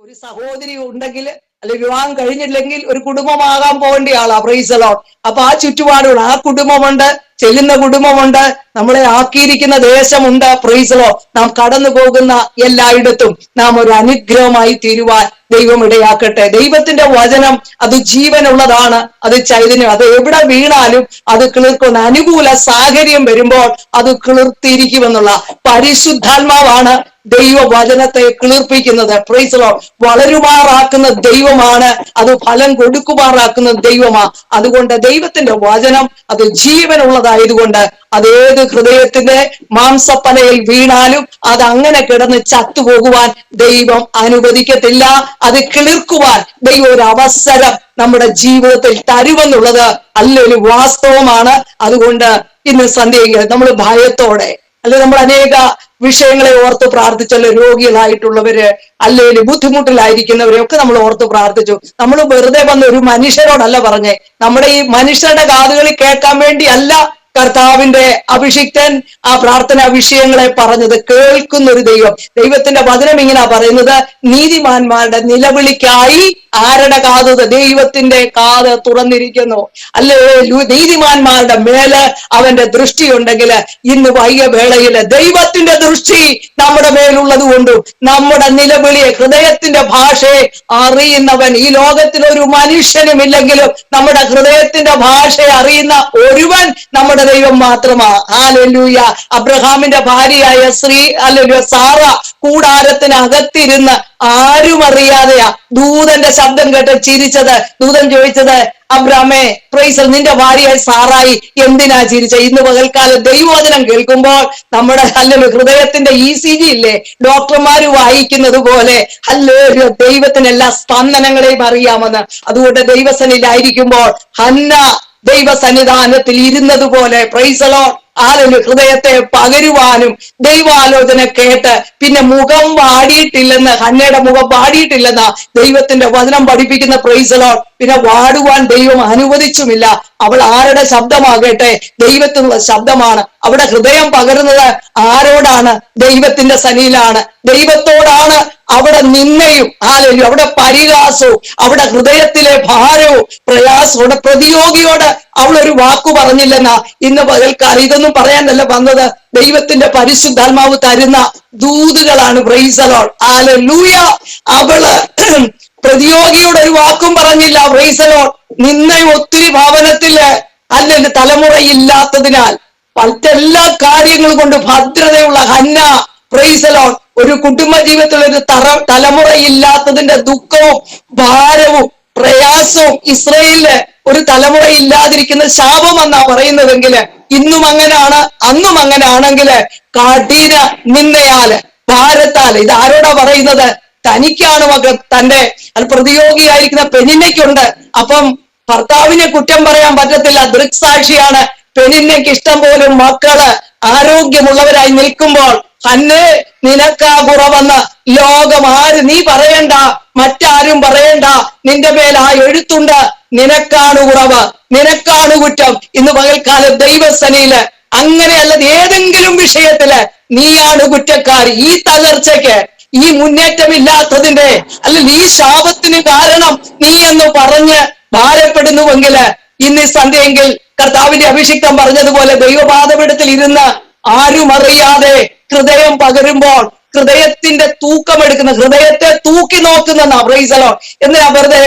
ഒരു സഹോദരി ഉണ്ടെങ്കിൽ, അല്ലെങ്കിൽ വിവാഹം കഴിഞ്ഞില്ലെങ്കിൽ ഒരു കുടുംബമാകാൻ പോകേണ്ട ആളാ. Praise the lord. അപ്പൊ ആ ചുറ്റുപാടുകൾ, ആ കുടുംബമുണ്ട്, ചെല്ലുന്ന കുടുംബമുണ്ട്, നമ്മളെ ആക്കിയിരിക്കുന്ന ദേശമുണ്ട്. Praise the lord. നാം കടന്നു പോകുന്ന എല്ലായിടത്തും നാം ഒരു അനുഗ്രഹമായി തീരുവാൻ ദൈവം ഇടയാക്കട്ടെ. ദൈവത്തിന്റെ വചനം അത് ജീവനുള്ളതാണ്, അത് ചൈതന്യം. അത് എവിടെ വീണാലും അത് കിളിർക്കുന്ന അനുകൂല സാഹചര്യം വരുമ്പോൾ അത് കിളിർത്തിയിരിക്കുമെന്നുള്ള പരിശുദ്ധാത്മാവാണ് ദൈവവചനത്തെ കിളിർപ്പിക്കുന്നത്. Praise the lord. വളരുമാറാക്കുന്ന ദൈവമാണ്, അത് ഫലം കൊടുക്കുമാറാക്കുന്ന ദൈവമാണ്. അതുകൊണ്ട് ദൈവത്തിന്റെ വചനം അത് ജീവനുള്ളതായതുകൊണ്ട് അതേത് ഹൃദയത്തിന്റെ മാംസപ്പലയിൽ വീണാലും അത് അങ്ങനെ കിടന്ന് ചത്തുപോകുവാൻ ദൈവം അനുവദിക്കത്തില്ല. അത് കിളിർക്കുവാൻ ദൈവം ഒരു അവസരം നമ്മുടെ ജീവിതത്തിൽ തരുമെന്നുള്ളത് അല്ലൊരു വാസ്തവമാണ്. അതുകൊണ്ട് ഇന്ന് സന്ധ്യയിൽ നമ്മൾ ഭയത്തോടെ, അല്ലെ നമ്മൾ അനേക വിഷയങ്ങളെ ഓർത്ത് പ്രാർത്ഥിച്ചല്ലോ. രോഗികളായിട്ടുള്ളവര്, അല്ലെങ്കിൽ ബുദ്ധിമുട്ടിലായിരിക്കുന്നവരെ ഒക്കെ നമ്മൾ ഓർത്ത് പ്രാർത്ഥിച്ചു. നമ്മൾ വെറുതെ വന്ന ഒരു മനുഷ്യരോടല്ല പറഞ്ഞേ, നമ്മുടെ ഈ മനുഷ്യരുടെ കാതുകളിൽ കേൾക്കാൻ വേണ്ടി അല്ല കർത്താവിന്റെ അഭിഷിക്തൻ ആ പ്രാർത്ഥനാ വിഷയങ്ങളെ പറഞ്ഞത്. കേൾക്കുന്ന ഒരു ദൈവം. ദൈവത്തിന്റെ വചനം ഇങ്ങനെ പറയുന്നത്, നീതിമാന്മാരുടെ നിലവിളിക്കായി ആരുടെ കാത്? ദൈവത്തിന്റെ കാത് തുറന്നിരിക്കുന്നു. അല്ലേ? നീതിമാന്മാരുടെ മേല് അവന്റെ ദൃഷ്ടിയുണ്ടെങ്കിൽ ഇന്ന് വൈകവേളയില് ദൈവത്തിന്റെ ദൃഷ്ടി നമ്മുടെ മേലുള്ളത് കൊണ്ടും നമ്മുടെ നിലവിളിയെ, ഹൃദയത്തിന്റെ ഭാഷയെ അറിയുന്നവൻ ഈ ലോകത്തിൽ ഒരു മനുഷ്യനുമില്ലെങ്കിലും നമ്മുടെ ഹൃദയത്തിന്റെ ഭാഷയെ അറിയുന്ന ഒരുവൻ നമ്മുടെ ദൈവം മാത്രമാണ്. ഹല്ലേലൂയ. അബ്രഹാമിന്റെ ഭാര്യയായ സാറ കൂടാരത്തിനകത്തിരുന്ന് ആരും അറിയാതെയാ ദൂതന്റെ ശബ്ദം കേട്ട് ചിരിച്ചത്. ദൂതൻ ചോദിച്ചത്, അബ്രാമേ പ്രൈസ്, നിന്റെ ഭാര്യയായി സാറായി എന്തിനാ ചിരിച്ച? ഇന്ന് പകൽക്കാലം ദൈവവചനം കേൾക്കുമ്പോൾ നമ്മുടെ ഹൃദയത്തിന്റെ ECG ഇല്ലേ, ഡോക്ടർമാര് വായിക്കുന്നത് പോലെ ദൈവത്തിന് എല്ലാ സ്പന്ദനങ്ങളെയും അറിയാമെന്ന്. അതുകൊണ്ട് ദൈവസന്നിധിയിലായിരിക്കുമ്പോൾ ഹന്ന ദൈവസന്നിധാനത്തിൽ ഇരുന്നത് പോലെ പ്രൈസ് ദി ലോർഡ് ഹൃദയത്തെ പകരുവാനും ദൈവാലോചന കേട്ട് പിന്നെ മുഖം വാടിയിട്ടില്ലെന്ന്, ഹന്നയുടെ മുഖം വാടിയിട്ടില്ലെന്ന ദൈവത്തിന്റെ വചനം പഠിപ്പിക്കുന്ന പ്രൈസ് ദി ലോർഡ്. പിന്നെ വാടുവാൻ ദൈവം അനുവദിച്ചുമില്ല. അവൾ ആരുടെ ശബ്ദമാകട്ടെ? ദൈവത്തിനുള്ള ശബ്ദമാണ്. അവിടെ ഹൃദയം പകരുന്നത് ആരോടാണ്? ദൈവത്തിന്റെ സന്നിധിയിലാണ്, ദൈവത്തോടാണ്. അവിടെ നിന്നയും അവിടെ പരിഹാസവും, അവിടെ ഹൃദയത്തിലെ ഭാരവും പ്രയാസവും, അവിടെ പ്രതിയോഗിയോട് അവൾ ഒരു വാക്കു പറഞ്ഞില്ലെന്നാ ഇന്ന് പകൽക്കാലം. ഇതൊന്നും പറയാനല്ല വന്നത്, ദൈവത്തിന്റെ പരിശുദ്ധാത്മാവ് തരുന്ന ദൂതുകളാണ്. Praise the lord. ഹല്ലേലൂയ. അവള് പ്രതിയോഗിയോട് ഒരു വാക്കും പറഞ്ഞില്ല. Praise the Lord. നിന്നയും ഒത്തിരി ഭവനത്തില് തലമുറയില്ലാത്തതിനാൽ മറ്റെല്ലാ കാര്യങ്ങളും കൊണ്ട് ഭദ്രതയുള്ള ഹന്ന പ്രൈസ് ദി ലോർഡ് ഒരു കുടുംബ ജീവിതത്തിൽ ഒരു തലമുറയില്ലാത്തതിന്റെ ദുഃഖവും ഭാരവും പ്രയാസവും, ഇസ്രയേലില് ഒരു തലമുറയില്ലാതിരിക്കുന്ന ശാപം എന്നാ പറയുന്നതെങ്കിൽ ഇന്നും അങ്ങനെയാണ്, അന്നും അങ്ങനെയാണെങ്കില് കഠിന നിന്നയാല് ഭാരത്താല് ഇത് ആരോടാ പറയുന്നത്? തനിക്കാണ് മകൾ. തന്റെ പ്രതിയോഗിയായിരിക്കുന്ന പെനിന്നയ്ക്കുണ്ട്. അപ്പം ഭർത്താവിനെ കുറ്റം പറയാൻ പറ്റത്തില്ല, ദൃക്സാക്ഷിയാണ്. പെനിന്നയ്ക്ക് ഇഷ്ടം പോലും മക്കള് ആരോഗ്യമുള്ളവരായി നിൽക്കുമ്പോൾ ഹന്നേ നിനക്കാ കുറവെന്ന് ലോകം നീ പറയണ്ട, മറ്റാരും പറയണ്ട, നിന്റെ മേൽ ആ എഴുത്തുണ്ട്, നിനക്കാണ് കുറവ്, നിനക്കാണ് കുറ്റം. ഇന്ന് പകൽക്കാലം ദൈവസന്നിധിയില് അങ്ങനെയല്ലത് ഏതെങ്കിലും വിഷയത്തില് നീയാണ് കുറ്റക്കാരി. ഈ തകർച്ചയ്ക്ക്, ഈ മുന്നേറ്റമില്ലാത്തതിന്റെ, അല്ലെങ്കിൽ ഈ ശാപത്തിന് കാരണം നീ എന്ന് പറഞ്ഞ് ഭാരപ്പെടുന്നുവെങ്കില് ഇന്ന് ഈ സന്ധ്യയെങ്കിൽ കർത്താവിന്റെ അഭിഷിക്തം പറഞ്ഞതുപോലെ ദൈവപാദപീഠത്തിൽ ഇരുന്ന് ആരും അറിയാതെ ഹൃദയം പകരുമ്പോൾ ഹൃദയത്തിന്റെ തൂക്കമെടുക്കുന്ന, ഹൃദയത്തെ തൂക്കി നോക്കുന്ന പ്രൈസ് ദി ലോർഡ്. എന്തിനാ വെറുതെ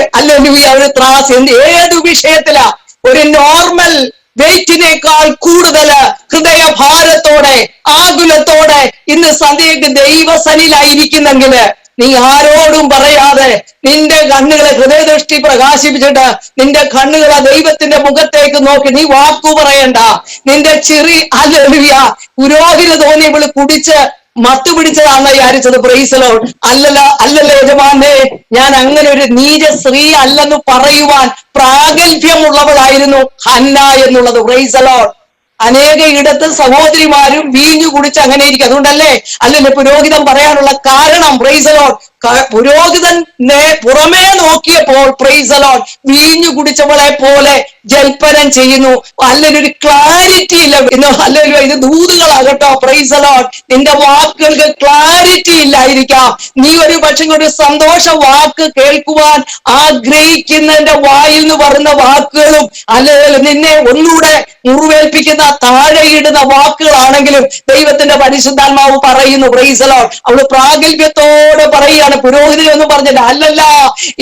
ഒരു ത്രാസ്? ഏത് വിഷയത്തിലാ ഒരു നോർമൽ വെയിറ്റിനേക്കാൾ കൂടുതൽ ഹൃദയഭാരത്തോടെ ആകുലത്തോടെ ഇന്ന് സന്ധ്യയ്ക്ക് ദൈവസന്നിധിയിലായിരിക്കുന്നെങ്കില് നീ ആരോടും പറയാതെ നിന്റെ കണ്ണുകളെ ഹൃദയദൃഷ്ടി പ്രകാശിപ്പിച്ചിട്ട് നിന്റെ കണ്ണുകളെ ദൈവത്തിന്റെ മുഖത്തേക്ക് നോക്കി നീ വാക്കു പറയണ്ട. നിന്റെ ചിറി പുരോഹിത തോന്നി ഇവള് കുടിച്ച് മത്തു പിടിച്ചതാണെന്ന് വിചാരിച്ചത്. Price the Lord. അല്ലല്ലോ യജമാനെ, ഞാൻ അങ്ങനെ ഒരു നീച സ്ത്രീ അല്ലെന്ന് പറയുവാൻ പ്രാഗൽഭ്യമുള്ളവളായിരുന്നു ഹന്ന എന്നുള്ളത്. Price the Lord. അനേക ഇടത്ത് സഹോദരിമാരും വീഞ്ഞു കുടിച്ച് അങ്ങനെ ഇരിക്കും. അതുകൊണ്ടല്ലേ പുരോഹിതൻ പറയാനുള്ള കാരണം. Price the Lord. പുരോഹിതൻ പുറമേ നോക്കിയപ്പോൾ പ്രൈസ് ദി ലോർഡ് വീഞ്ഞു കുടിച്ചവളെ പോലെ ജൽപ്പനം ചെയ്യുന്നു. അല്ലെങ്കിൽ ഒരു ക്ലാരിറ്റി ഇല്ല. അല്ലെങ്കിൽ ഇത് ദൂതുകളാകട്ടോ. Price the Lord. നിന്റെ വാക്കുകൾക്ക് ക്ലാരിറ്റി ഇല്ലായിരിക്കാം. നീ ഒരു പക്ഷെ ഒരു സന്തോഷ വാക്ക് കേൾക്കുവാൻ ആഗ്രഹിക്കുന്നതിന്റെ വായിൽ നിന്ന് പറയുന്ന വാക്കുകളും അല്ലെങ്കിൽ നിന്നെ ഒന്നുകൂടെ മുറിവേൽപ്പിക്കുന്ന താഴെയിടുന്ന വാക്കുകളാണെങ്കിലും ദൈവത്തിന്റെ പരിശുദ്ധാത്മാവ് പറയുന്നു. Price the Lord. അവള് പ്രാഗൽഭ്യത്തോടെ പറയുകയാണ്. പുരോഹിതനെ ഒന്നും പറഞ്ഞില്ല. അല്ലല്ല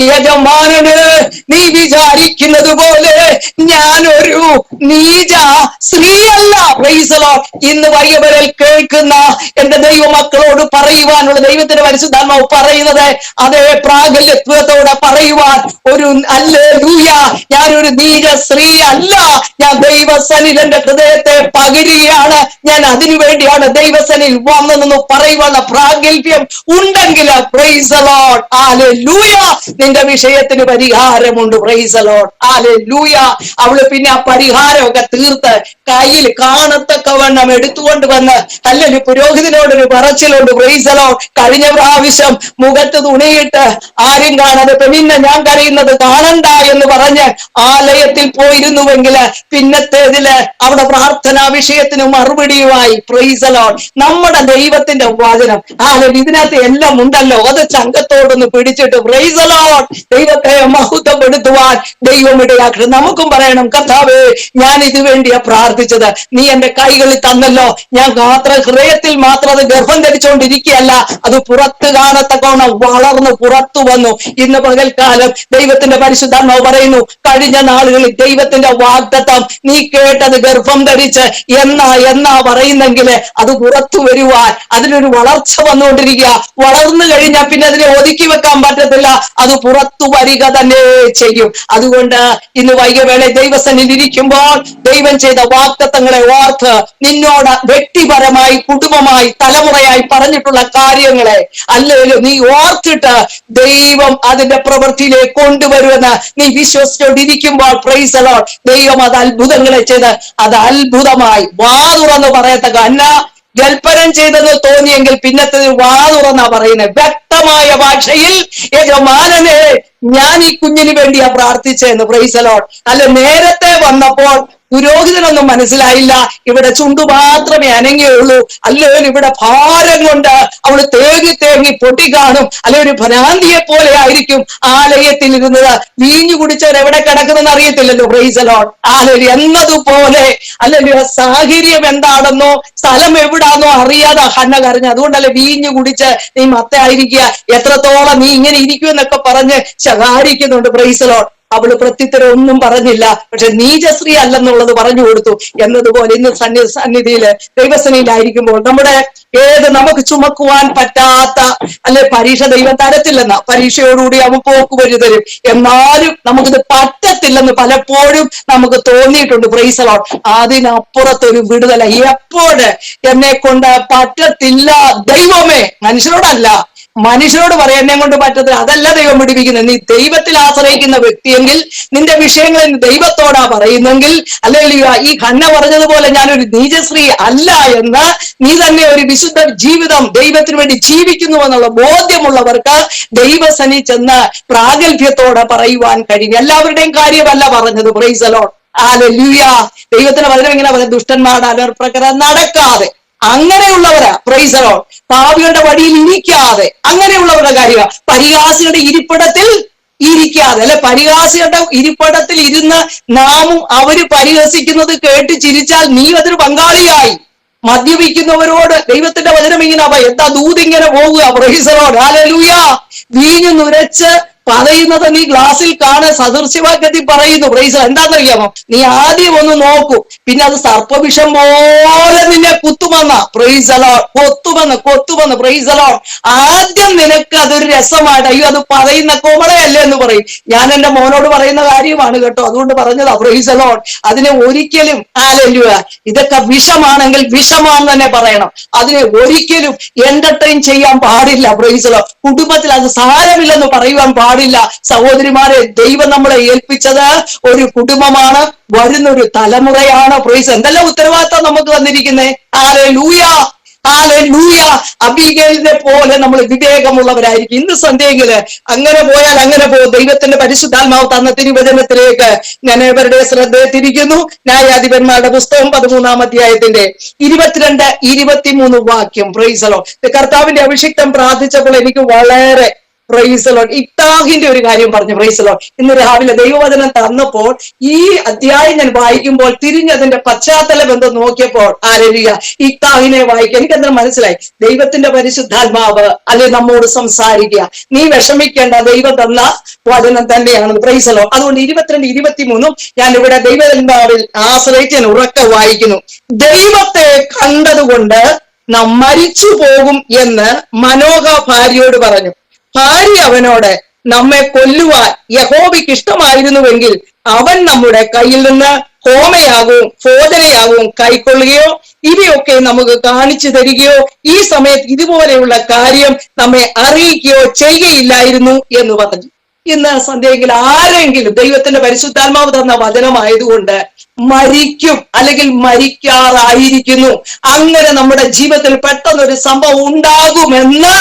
യജമാനന്, നീ വിചാരിക്കുന്നത് പോലെ ഞാനൊരു നീച സ്ത്രീയല്ല. Praise the lord. ഇന്ന് വൈകവരൽ കേൾക്കുന്ന എന്റെ ദൈവമക്കളോട് പറയുവാനുള്ള ദൈവത്തിന്റെ പരിശുദ്ധാത്മാവ് പറയുന്നത് അതേ പ്രാഗൽഭ്യത്തോടെ പറയുവാൻ ഒരു ഹല്ലേലൂയ, ഞാനൊരു നീച സ്ത്രീ അല്ല. ഞാൻ ദൈവസനിൽ എന്റെ ഹൃദയത്തെ പകരുകയാണ്. ഞാൻ അതിനുവേണ്ടിയാണ് ദൈവസനിൽ വന്നതെന്ന് പറയുവാനുള്ള പ്രാഗൽഭ്യം ഉണ്ടെങ്കിൽ പ്രൈസ് ദി ലോർഡ്. ഹല്ലേലൂയ. നിന്റെ വിഷയത്തിന് പരിഹാരമുണ്ട്. Price the lord. ഹല്ലേലൂയ. അവള് പിന്നെ ആ പരിഹാരമൊക്കെ തീർത്ത് കയ്യിൽ കാണത്തക്കവണ്ണം എടുത്തുകൊണ്ട് വന്ന് അല്ലെങ്കിൽ പുരോഹിതനോടൊരു പറച്ചിലുണ്ട്. Praise the lord. കഴിഞ്ഞ പ്രാവശ്യം മുഖത്ത് തുണിയിട്ട് ആരും കാണാതെ പിന്നെ ഞാൻ കരയുന്നത് കാണണ്ട എന്ന് പറഞ്ഞ് ആലയത്തിൽ പോയിരുന്നുവെങ്കിൽ പിന്നത്തേതില് അവിടെ പ്രാർത്ഥനാ വിഷയത്തിന് മറുപടിയുമായി. Price the Lord. നമ്മുടെ ദൈവത്തിന്റെ വചനം ഇതിനകത്ത് എല്ലാം ഉണ്ടല്ലോ. അത് ചങ്കത്തോടൊന്ന് പിടിച്ചിട്ട് പ്രൈസ് ദി ലോർഡ് ദൈവത്തെ മഹത്വപ്പെടുത്തുവാൻ ദൈവം ഇടയാക്കണം. നമുക്കും പറയണം, കർത്താവേ ഞാൻ ഇത് വേണ്ടിയാ പ്രാർത്ഥിച്ചത്, നീ എന്റെ കൈകളിൽ തന്നല്ലോ. ഞാൻ ഹൃദയത്തിൽ മാത്രം അത് ഗർഭം ധരിച്ചുകൊണ്ടിരിക്കുകയല്ല, അത് പുറത്ത് കാണത്തക്കോണം വളർന്നു പുറത്തു വന്നു. ഇന്ന് പകൽക്കാലം ദൈവത്തിന്റെ പരിശുദ്ധാത്മാവ് പറയുന്നു, കഴിഞ്ഞ നാളുകളിൽ ദൈവത്തിന്റെ വാഗ്ദത്തം നീ കേട്ടത് ഗർഭം ധരിച്ച് എന്നാ പറയുന്നെങ്കിൽ അത് പുറത്തു വരുവാൻ അതിനൊരു വളർച്ച വന്നുകൊണ്ടിരിക്കുക. വളർന്നു കഴിഞ്ഞാൽ പിന്നെ അതിനെ ഒതുക്കി വെക്കാൻ പറ്റത്തില്ല, അത് പുറത്തു വരിക തന്നെ ചെയ്യും. അതുകൊണ്ട് ഇന്ന് വൈകവേള ദൈവസന്നിധിയിൽ ഇരിക്കുമ്പോൾ ദൈവം ചെയ്ത വാഗ്ദത്തങ്ങളെ ഓർത്ത് നിന്നോട് വ്യക്തിപരമായി കുടുംബമായി തലമുറയായി പറഞ്ഞിട്ടുള്ള കാര്യങ്ങളെ അല്ലെങ്കിൽ നീ ഓർത്തിട്ട് ദൈവം അതിന്റെ പ്രവൃത്തിയിലേക്ക് കൊണ്ടുവരുമെന്ന് നീ വിശ്വസിച്ചോണ്ടിരിക്കുമ്പോൾ പ്രൈസ് ദി ലോർഡ് ദൈവം അത് അത്ഭുതങ്ങളെ ചെയ്ത് അത് അത്ഭുതമായി വാതുറന്ന് പറയത്തക്ക അന്ന ജൽപ്പനം ചെയ്തെന്ന് തോന്നിയെങ്കിൽ പിന്നത്തെ വാതുറന്നാ പറയുന്നത് വ്യക്തമായ ഭാഷയിൽ, യജമാനനെ ഞാൻ ഈ കുഞ്ഞിന് വേണ്ടിയാ പ്രാർത്ഥിച്ചെന്ന്. Price the Lord. അല്ല നേരത്തെ വന്നപ്പോൾ പുരോഹിതനൊന്നും മനസ്സിലായില്ല, ഇവിടെ ചുണ്ടു മാത്രമേ അനങ്ങിയുള്ളൂ. അല്ലെങ്കിൽ ഇവിടെ ഭാരം കൊണ്ട് അവള് തേങ്ങി പൊട്ടി കാണും. അല്ലെ ഒരു ഭ്രാന്തിയെ പോലെ ആയിരിക്കും ആലയത്തിൽ ഇരുന്നത്. വീഞ്ഞു കുടിച്ചവർ എവിടെ കിടക്കുന്നെന്ന് അറിയത്തില്ലല്ലോ. Price the Lord. എന്നതുപോലെ അല്ലെങ്കിൽ സാഹചര്യം എന്താണെന്നോ സ്ഥലം എവിടാന്നോ അറിയാതെ ഹന്ന കരഞ്ഞു. അതുകൊണ്ടല്ലേ വീഞ്ഞു കുടിച്ച് നീ മത്തായിരിക്കുക, എത്രത്തോളം നീ ഇങ്ങനെ ഇരിക്കുമെന്നൊക്കെ പറഞ്ഞ് ശകാരിക്കുന്നുണ്ട്. Price the Lord. അവള് പ്രത്യുത്തരം ഒന്നും പറഞ്ഞില്ല, പക്ഷെ നീചശ്രീ അല്ലെന്നുള്ളത് പറഞ്ഞു കൊടുത്തു. എന്നതുപോലെ ഇന്ന് സന്നിധിയില് ദൈവസന്നിധിയിലായിരിക്കുമ്പോൾ നമുക്ക് ചുമക്കുവാൻ പറ്റാത്ത അല്ലെ പരീക്ഷ ദൈവം തരത്തില്ലെന്ന പരീക്ഷയോടുകൂടി അവൻ പോക്കുവഴി തരും. എന്നാലും നമുക്കിത് പറ്റത്തില്ലെന്ന് പലപ്പോഴും നമുക്ക് തോന്നിയിട്ടുണ്ട്. Praise the lord. അതിനപ്പുറത്തൊരു വിടുതല എപ്പോഴ് എന്നെ കൊണ്ട് പറ്റത്തില്ല ദൈവമേ, മനുഷ്യരോട് പറയാൻ എന്നെ കൊണ്ട് പറ്റത്തില്ല, അതല്ല ദൈവം പിടിപ്പിക്കുന്നത്. നീ ദൈവത്തിൽ ആശ്രയിക്കുന്ന വ്യക്തിയെങ്കിൽ നിന്റെ വിഷയങ്ങൾ ദൈവത്തോടാ പറയുന്നെങ്കിൽ, അല്ലെങ്കിൽ ഈ ഹന്ന പറഞ്ഞതുപോലെ ഞാനൊരു നീചശ്രീ അല്ല എന്ന് നീ തന്നെ ഒരു വിശുദ്ധ ജീവിതം ദൈവത്തിന് വേണ്ടി ജീവിക്കുന്നു എന്നുള്ള ബോധ്യമുള്ളവർക്ക് ദൈവസന്നിധി ചെന്ന് പ്രാഗൽഭ്യത്തോടെ പറയുവാൻ കഴിയും. എല്ലാവരുടെയും കാര്യമല്ല പറഞ്ഞത്. Price the lord. ഹല്ലേലൂയ. ദൈവത്തിന്റെ വചനം ഇങ്ങനെ പറയുന്നത്, ദുഷ്ടന്മാരുടെ അലർപ്രകാരം നടക്കാതെ അങ്ങനെയുള്ളവരാ. Price the Lord. പാപികളുടെ വഴിയിൽ ഇരിക്കാതെ അങ്ങനെയുള്ളവരുടെ കാര്യമാണ്. പരിഹാസികളുടെ ഇരിപ്പിടത്തിൽ ഇരിക്കാതെ അല്ലെ, പരിഹാസികളുടെ ഇരിപ്പിടത്തിൽ ഇരുന്ന് നാമും അവര് പരിഹസിക്കുന്നത് കേട്ട് ചിരിച്ചാൽ നീ അതിന് പങ്കാളിയായി. മദ്യപിക്കുന്നവരോട് ദൈവത്തിന്റെ വചനം ഇങ്ങനെ എന്താ ദൂതിങ്ങനെ പോവുക. Price the lord. ഹല്ലേലൂയ. വീഞ്ഞു നുരച്ച് പറയുന്നത് നീ ഗ്ലാസ്സിൽ കാണാൻ സദൃശ്യവാക്യത്തിൽ പറയുന്നു. പ്രൈസ് എന്താണെന്നറിയാമോ? നീ ആദ്യം ഒന്ന് നോക്കൂ, പിന്നെ അത് സർപ്പവിഷം പോലെ നിന്നെ കുത്തുമെന്ന. Praise the lord. കൊത്തുമെന്ന്. Praise the lord. ആദ്യം നിനക്ക് അതൊരു രസമായിട്ട്, അയ്യോ അത് പറയുന്ന കോമളയല്ലേ എന്ന് പറയും. ഞാൻ എന്റെ മോനോട് പറയുന്ന കാര്യമാണ് കേട്ടോ, അതുകൊണ്ട് പറഞ്ഞതാ. Price the Lord. അതിനെ ഒരിക്കലും ഹല്ലേലൂയ, ഇതൊക്കെ വിഷമാണെങ്കിൽ വിഷമാണെന്ന് തന്നെ പറയണം. അതിനെ ഒരിക്കലും എന്റർടൈൻ ചെയ്യാൻ പാടില്ല. Price the Lord. കുടുംബത്തിൽ അത് സാരമില്ലെന്ന് പറയുവാൻ പാടില്ല. സഹോദരിമാരെ, ദൈവം നമ്മളെ ഏൽപ്പിച്ചത് ഒരു കുടുംബമാണ്, വരുന്നൊരു തലമുറയാണ്. പ്രൈസ്. എന്തെല്ലാം ഉത്തരവാദിത്തം നമുക്ക് വന്നിരിക്കുന്നേ. ഹല്ലേലൂയ. ഹല്ലേലൂയ. അബീഗേലിനെ പോലെ നമ്മൾ വിവേകമുള്ളവരായിരിക്കും. ഇന്ന് സന്ധ്യയെങ്കില് അങ്ങനെ പോയാൽ അങ്ങനെ പോകും. ദൈവത്തിന്റെ പരിശുദ്ധാത്മാവ് തന്ന തിരുവചനത്തിലേക്ക് ഞാൻ ഇവരുടെ ശ്രദ്ധയെ തിരിക്കുന്നു. ന്യായാധിപന്മാരുടെ പുസ്തകം 13-ാം അധ്യായത്തിന്റെ 22-23 വാക്യം. Price the Lord. കർത്താവിന്റെ അഭിഷിക്തം പ്രാർത്ഥിച്ചപ്പോൾ എനിക്ക് വളരെ പ്രൈസ് ദി ലോർഡ് ഇഫ്താഹിന്റെ ഒരു കാര്യം പറഞ്ഞു. Price the lord. ഇന്ന് രാവിലെ ദൈവവചനം തന്നപ്പോൾ ഈ അധ്യായം ഞാൻ വായിക്കുമ്പോൾ തിരിഞ്ഞതിന്റെ പശ്ചാത്തലം എന്ത് നോക്കിയപ്പോൾ ഹല്ലേലൂയ ഇഫ്താഹിനെ വായിക്കുക. എനിക്കെന്താ മനസ്സിലായി, ദൈവത്തിന്റെ പരിശുദ്ധാത്മാവ് അല്ലെ നമ്മോട് സംസാരിക്കുക. നീ വിഷമിക്കേണ്ട, ദൈവം തന്ന വചനം തന്നെയാണ്. Price the lord. അതുകൊണ്ട് 22-23 ഞാൻ ഇവിടെ ദൈവത്തിന്മാവിൽ ആശ്രയിച്ച് ഞാൻ ഉറക്കെ വായിക്കുന്നു. ദൈവത്തെ കണ്ടതുകൊണ്ട് നാം മരിച്ചു പോകും എന്ന് മനോഹ ഭാര്യയോട് പറഞ്ഞു. ഭാര്യ അവനോട്, നമ്മെ കൊല്ലുവാൻ യഹോവയ്ക്ക് ഇഷ്ടമായിരുന്നുവെങ്കിൽ അവൻ നമ്മുടെ കയ്യിൽ നിന്ന് ഹോമയാകും ഭോജനയാകും കൈക്കൊള്ളുകയോ ഇവയൊക്കെ നമുക്ക് കാണിച്ചു തരികയോ ഈ സമയത്ത് ഇതുപോലെയുള്ള കാര്യം നമ്മെ അറിയിക്കുകയോ ചെയ്യുകയില്ലായിരുന്നു എന്ന് പറഞ്ഞു. ഇന്ന് സന്ധ്യയെങ്കിൽ ആരെങ്കിലും ദൈവത്തിന്റെ പരിശുദ്ധാത്മാവ് തന്ന വചനമായതുകൊണ്ട് മരിക്കും അല്ലെങ്കിൽ മരിക്കാറായിരിക്കുന്നു, അങ്ങനെ നമ്മുടെ ജീവിതത്തിൽ പെട്ടെന്നൊരു സംഭവം ഉണ്ടാകുമെന്ന്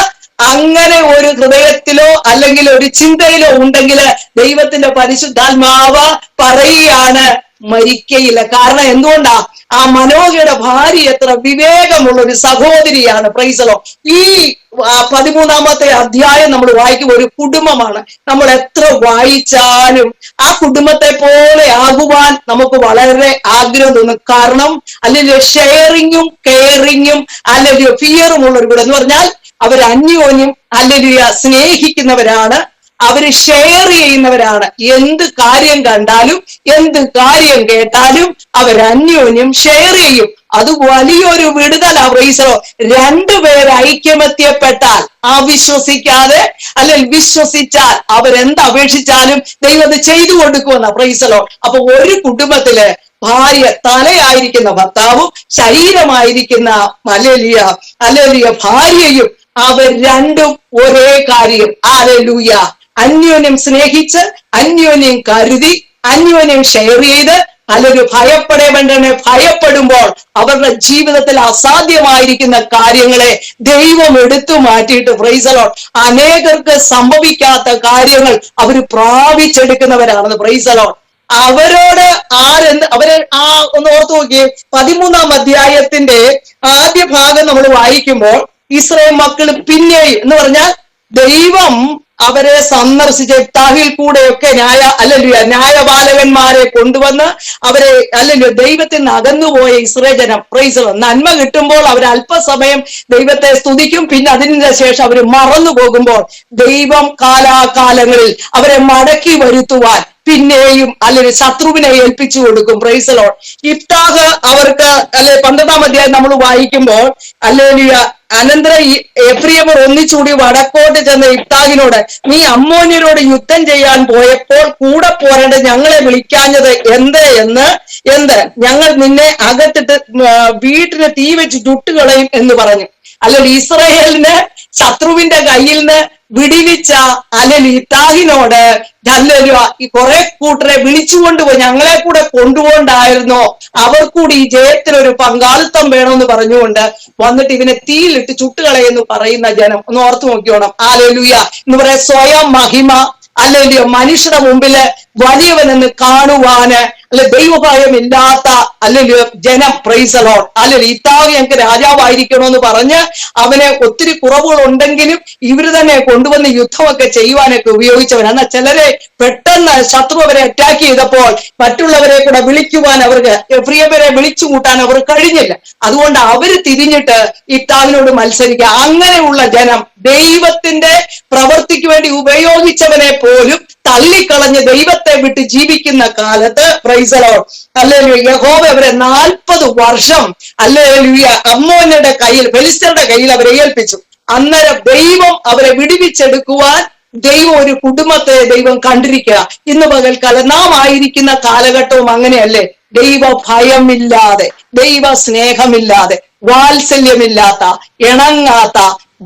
അങ്ങനെ ഒരു ഹൃദയത്തിലോ അല്ലെങ്കിൽ ഒരു ചിന്തയിലോ ഉണ്ടെങ്കിൽ ദൈവത്തിന്റെ പരിശുദ്ധാത്മാവ് പറയുകയാണ് മരിക്കയില്ല. കാരണം എന്തുകൊണ്ടാ? ആ മനോഹയുടെ ഭാര്യ എത്ര വിവേകമുള്ള ഒരു സഹോദരിയാണ്. Praise the lord. ഈ 13-ാമത്തെ അധ്യായം നമ്മൾ വായിക്കും. ഒരു കുടുംബമാണ്. നമ്മൾ എത്ര വായിച്ചാലും ആ കുടുംബത്തെ പോലെ ആകുവാൻ നമുക്ക് വളരെ ആഗ്രഹം തോന്നും. കാരണം അല്ലെങ്കിൽ ഷെയറിങ്ങും കെയറിങ്ങും അല്ലെങ്കിൽ ഫിയറും ഉള്ള ഒരു കൂടെ എന്ന് പറഞ്ഞാൽ അവർ അന്യോന്യം ഹല്ലേലൂയ സ്നേഹിക്കുന്നവരാണ്, അവര് ഷെയർ ചെയ്യുന്നവരാണ്. എന്ത് കാര്യം കണ്ടാലും എന്ത് കാര്യം കേട്ടാലും അവർ അന്യോന്യം ഷെയർ ചെയ്യും. അത് വലിയൊരു വിടുതല. Price the Lord. രണ്ടുപേർ ഐക്യമത്യപ്പെട്ടാൽ അവിശ്വസിക്കാതെ അല്ലെങ്കിൽ വിശ്വസിച്ചാൽ അവരെന്ത് അപേക്ഷിച്ചാലും ദൈവം അത് ചെയ്തു കൊടുക്കുമെന്ന. Price the lord. അപ്പൊ ഒരു കുടുംബത്തില് ഭാര്യ തലയായിരിക്കുന്ന ഭർത്താവും ശരീരമായിരിക്കുന്ന ഹല്ലേലൂയ ഭാര്യയും അവർ രണ്ടും ഒരേ കാര്യം ഹല്ലേലൂയ അന്യോന്യം സ്നേഹിച്ച് അന്യോന്യം കരുതി അന്യോന്യം ഷെയർ ചെയ്ത് അല്ലെങ്കിൽ ഭയപ്പെടേണ്ടവനെ ഭയപ്പെടുമ്പോൾ അവരുടെ ജീവിതത്തിൽ അസാധ്യമായിരിക്കുന്ന കാര്യങ്ങളെ ദൈവം എടുത്തു മാറ്റിയിട്ട് പ്രൈസ് ദി ലോർഡ് അനേകർക്ക് സംഭവിക്കാത്ത കാര്യങ്ങൾ അവർ പ്രാപിച്ചെടുക്കുന്നവരാണെന്ന്. Praise the lord. അവരോട് അവരെ ഒന്ന് ഓർത്തു നോക്കിയേ. 13-ാം അധ്യായത്തിന്റെ ആദ്യ ഭാഗം നമ്മൾ വായിക്കുമ്പോൾ ഇസ്രായേൽ മക്കൾ പിന്നെയും എന്ന് പറഞ്ഞാൽ ദൈവം അവരെ സന്ദർശിച്ച ഇഫ്താഹിൽ കൂടെയൊക്കെ ന്യായപാലകന്മാരെ കൊണ്ടുവന്ന് അവരെ ദൈവത്തിൽ നിന്ന് അകന്നുപോയ ഇസ്രായേൽ ജനം പ്രൈസ് ദി ലോർഡ് നന്മ കിട്ടുമ്പോൾ അവർ അല്പസമയം ദൈവത്തെ സ്തുതിക്കും, പിന്നെ അതിന് ശേഷം അവർ മറന്നു പോകുമ്പോൾ ദൈവം കാലാകാലങ്ങളിൽ അവരെ മടക്കി വരുത്തുവാൻ പിന്നെയും ശത്രുവിനെ ഏൽപ്പിച്ചു കൊടുക്കും. Price the Lord. ഇഫ്താഹ് അവർക്ക് 12-ാം അധ്യായം നമ്മൾ വായിക്കുമ്പോൾ അനന്തരം എഫ്രയീമർ ഒന്നിച്ചുകൂടി വടക്കോട്ട് ചെന്ന ഇഫ്താഹിനോട്, നീ അമ്മോന്യരോട് യുദ്ധം ചെയ്യാൻ പോയപ്പോൾ കൂടെ പോരേണ്ട ഞങ്ങളെ വിളിക്കാഞ്ഞത് എന്ത് ഞങ്ങൾ നിന്നെ അകത്തിട്ട് വീട്ടിന് തീ വെച്ച് ചുട്ടുകളയും എന്ന് പറഞ്ഞു. ഇസ്രായേലിന് ശത്രുവിന്റെ കയ്യിൽ നിന്ന് വിടിവിച്ച ഇഫ്താഹിനോട് ഈ കുറെ കൂട്ടരെ വിളിച്ചുകൊണ്ടുപോയി ഞങ്ങളെ കൂടെ കൊണ്ടുപോണ്ടായിരുന്നോ, അവർ കൂടി ഈ ജയത്തിനൊരു പങ്കാളിത്തം വേണമെന്ന് പറഞ്ഞുകൊണ്ട് വന്നിട്ട് ഇവനെ തീയിലിട്ട് ചുട്ടുകളയെന്ന് പറയുന്ന ജനം ഒന്ന് ഓർത്തു നോക്കിയോണം. ഹല്ലേലൂയ എന്ന് പറയാ സ്വയം മഹിമ മനുഷ്യരുടെ മുമ്പില് വലിയവനെന്ന് കാണുവാന് ദൈവഭയമില്ലാത്ത ജനം പ്രൈസ് ദി ലോർഡ് ഇഫ്താഹ് ഞങ്ങൾക്ക് രാജാവായിരിക്കണമെന്ന് പറഞ്ഞ് അവനെ ഒത്തിരി കുറവുകൾ ഉണ്ടെങ്കിലും ഇവര് തന്നെ കൊണ്ടുവന്ന് യുദ്ധമൊക്കെ ചെയ്യുവാനൊക്കെ ഉപയോഗിച്ചവൻ. എന്നാൽ ചിലരെ പെട്ടെന്ന് ശത്രു അവരെ അറ്റാക്ക് ചെയ്തപ്പോൾ മറ്റുള്ളവരെ കൂടെ വിളിക്കുവാൻ അവർക്ക് എഫ്രയീമരെ വിളിച്ചു കൂട്ടാൻ അവർ കഴിഞ്ഞില്ല. അതുകൊണ്ട് അവര് തിരിഞ്ഞിട്ട് ഇഫ്താഹിനോട് മത്സരിക്കുക. അങ്ങനെയുള്ള ജനം ദൈവത്തിന്റെ പ്രവൃത്തിക്ക് വേണ്ടി ഉപയോഗിച്ചവനെ പോലും തള്ളിക്കളഞ്ഞ് ദൈവത്തെ വിട്ട് ജീവിക്കുന്ന കാലത്ത് പ്രൈസ് ദി ലോർഡ് യഹോവ അവരെ 40 വർഷം അമ്മോന്യരുടെ കയ്യിൽ ഫെലിസ്ത്യരുടെ കയ്യിൽ അവരെ ഏൽപ്പിച്ചു. അന്നേരം ദൈവം അവരെ വിടുവിച്ചെടുക്കുവാൻ ദൈവം ഒരു കുടുംബത്തെ ദൈവം കണ്ടിരിക്കുക. ഇന്ന് പകൽക്കാലം നാം ആയിരിക്കുന്ന കാലഘട്ടവും അങ്ങനെയല്ലേ? ദൈവ ഭയമില്ലാതെ, ദൈവ സ്നേഹമില്ലാതെ, വാത്സല്യമില്ലാത്ത, ഇണങ്ങാത്ത,